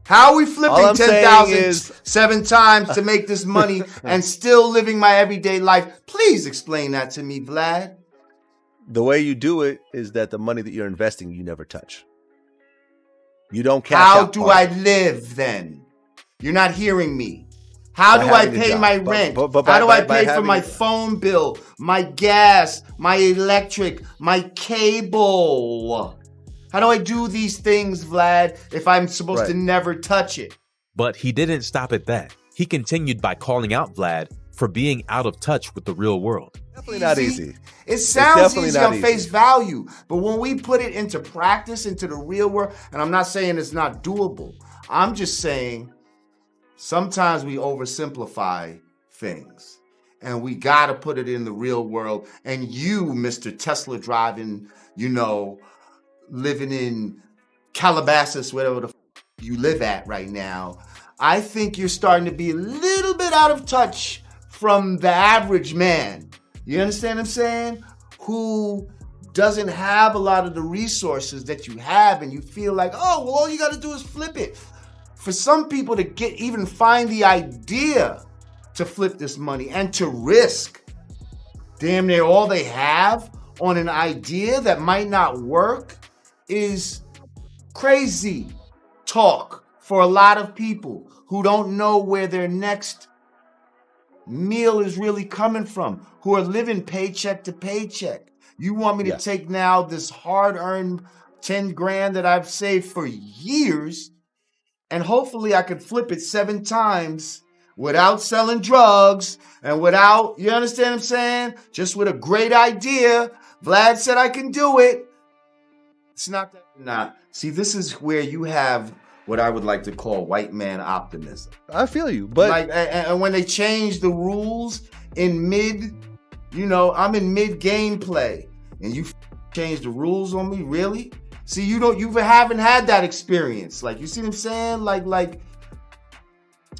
How are we All flipping I'm saying 10,000 is- 7 times to make this money and still living my everyday life? Please explain that to me, Vlad. The way you do it is that the money that you're investing, you never touch. You don't cash How out do part. I live then? You're not hearing me. How By do I having a pay job. my But- rent? but How do by I pay for having my a- phone bill, my gas, my electric, my cable? How do I do these things, Vlad, if I'm supposed to never touch it? But he didn't stop at that. He continued by calling out Vlad for being out of touch with the real world. Definitely not easy. It sounds definitely easy not on easy. face value, but when we put it into practice, into the real world, and I'm not saying it's not doable, I'm just saying sometimes we oversimplify things, and we got to put it in the real world. And you, Mr. Tesla driving, living in Calabasas, whatever the you live at right now, I think you're starting to be a little bit out of touch from the average man. You understand what I'm saying? Who doesn't have a lot of the resources that you have, and you feel like, oh, well, all you got to do is flip it. For some people to even find the idea to flip this money and to risk damn near all they have on an idea that might not work is crazy talk for a lot of people who don't know where their next meal is really coming from, who are living paycheck to paycheck. You want me to take now this hard-earned 10 grand that I've saved for years, and hopefully I could flip it 7 times without selling drugs and without, you understand what I'm saying? Just with a great idea. Vlad said I can do it. It's not that. Nah. See, this is where you have what I would like to call white man optimism. I feel you, but and when they change the rules in mid, I'm in mid gameplay, and you change the rules on me, really? See, you haven't had that experience. Like, you see what I'm saying? Like,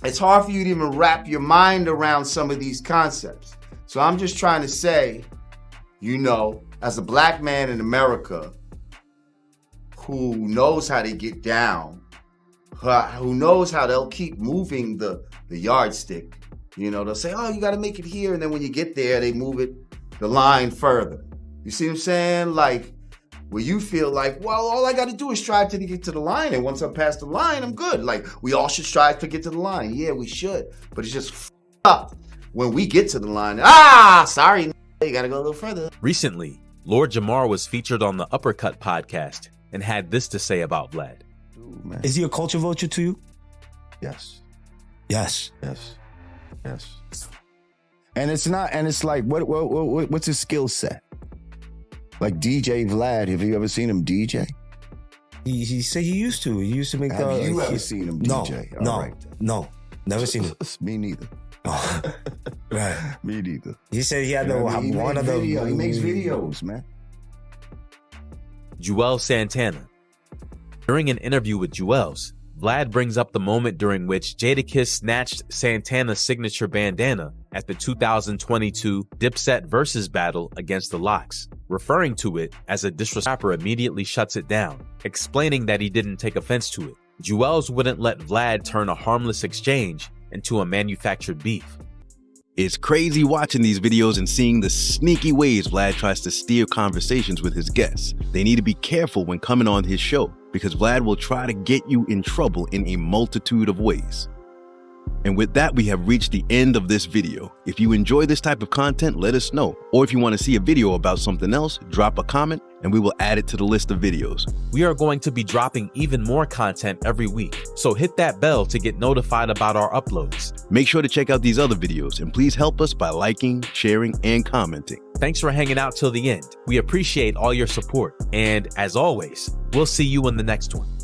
it's hard for you to even wrap your mind around some of these concepts. So I'm just trying to say, as a black man in America who knows how to get down, who knows how they'll keep moving the yardstick. They'll say, oh, you got to make it here. And then when you get there, they move the line further. You see what I'm saying? Like, where you feel like, well, all I got to do is strive to get to the line. And once I'm past the line, I'm good. Like, we all should strive to get to the line. Yeah, we should. But it's just up when we get to the line. Sorry, you got to go a little further. Recently, Lordjamar was featured on the Uppercut podcast and had this to say about Vlad. Is he a culture vulture to you? Yes. Yes. Yes. Yes. And it's like, what's his skill set? Like DJ Vlad, have you ever seen him DJ? He said he used to. He used to make Have you ever seen him DJ? No, All right, no, never seen him. Me neither. Right. Me neither. He said he had You know what I mean? one of the. He makes videos, man. Juelzsantana. During an interview with Juelz, Vlad brings up the moment during which Jadakiss snatched Santana's signature bandana at the 2022 Dipset Versus battle against the Lox, referring to it as a disrespect. Rapper immediately shuts it down, explaining that he didn't take offense to it. Juelz wouldn't let Vlad turn a harmless exchange into a manufactured beef. It's crazy watching these videos and seeing the sneaky ways Vlad tries to steer conversations with his guests. They need to be careful when coming on his show, because Vlad will try to get you in trouble in a multitude of ways. And with that, we have reached the end of this video. If you enjoy this type of content, let us know. Or if you want to see a video about something else, drop a comment and we will add it to the list of videos. We are going to be dropping even more content every week, so hit that bell to get notified about our uploads. Make sure to check out these other videos and please help us by liking, sharing, and commenting. Thanks for hanging out till the end. We appreciate all your support, and as always, we'll see you in the next one.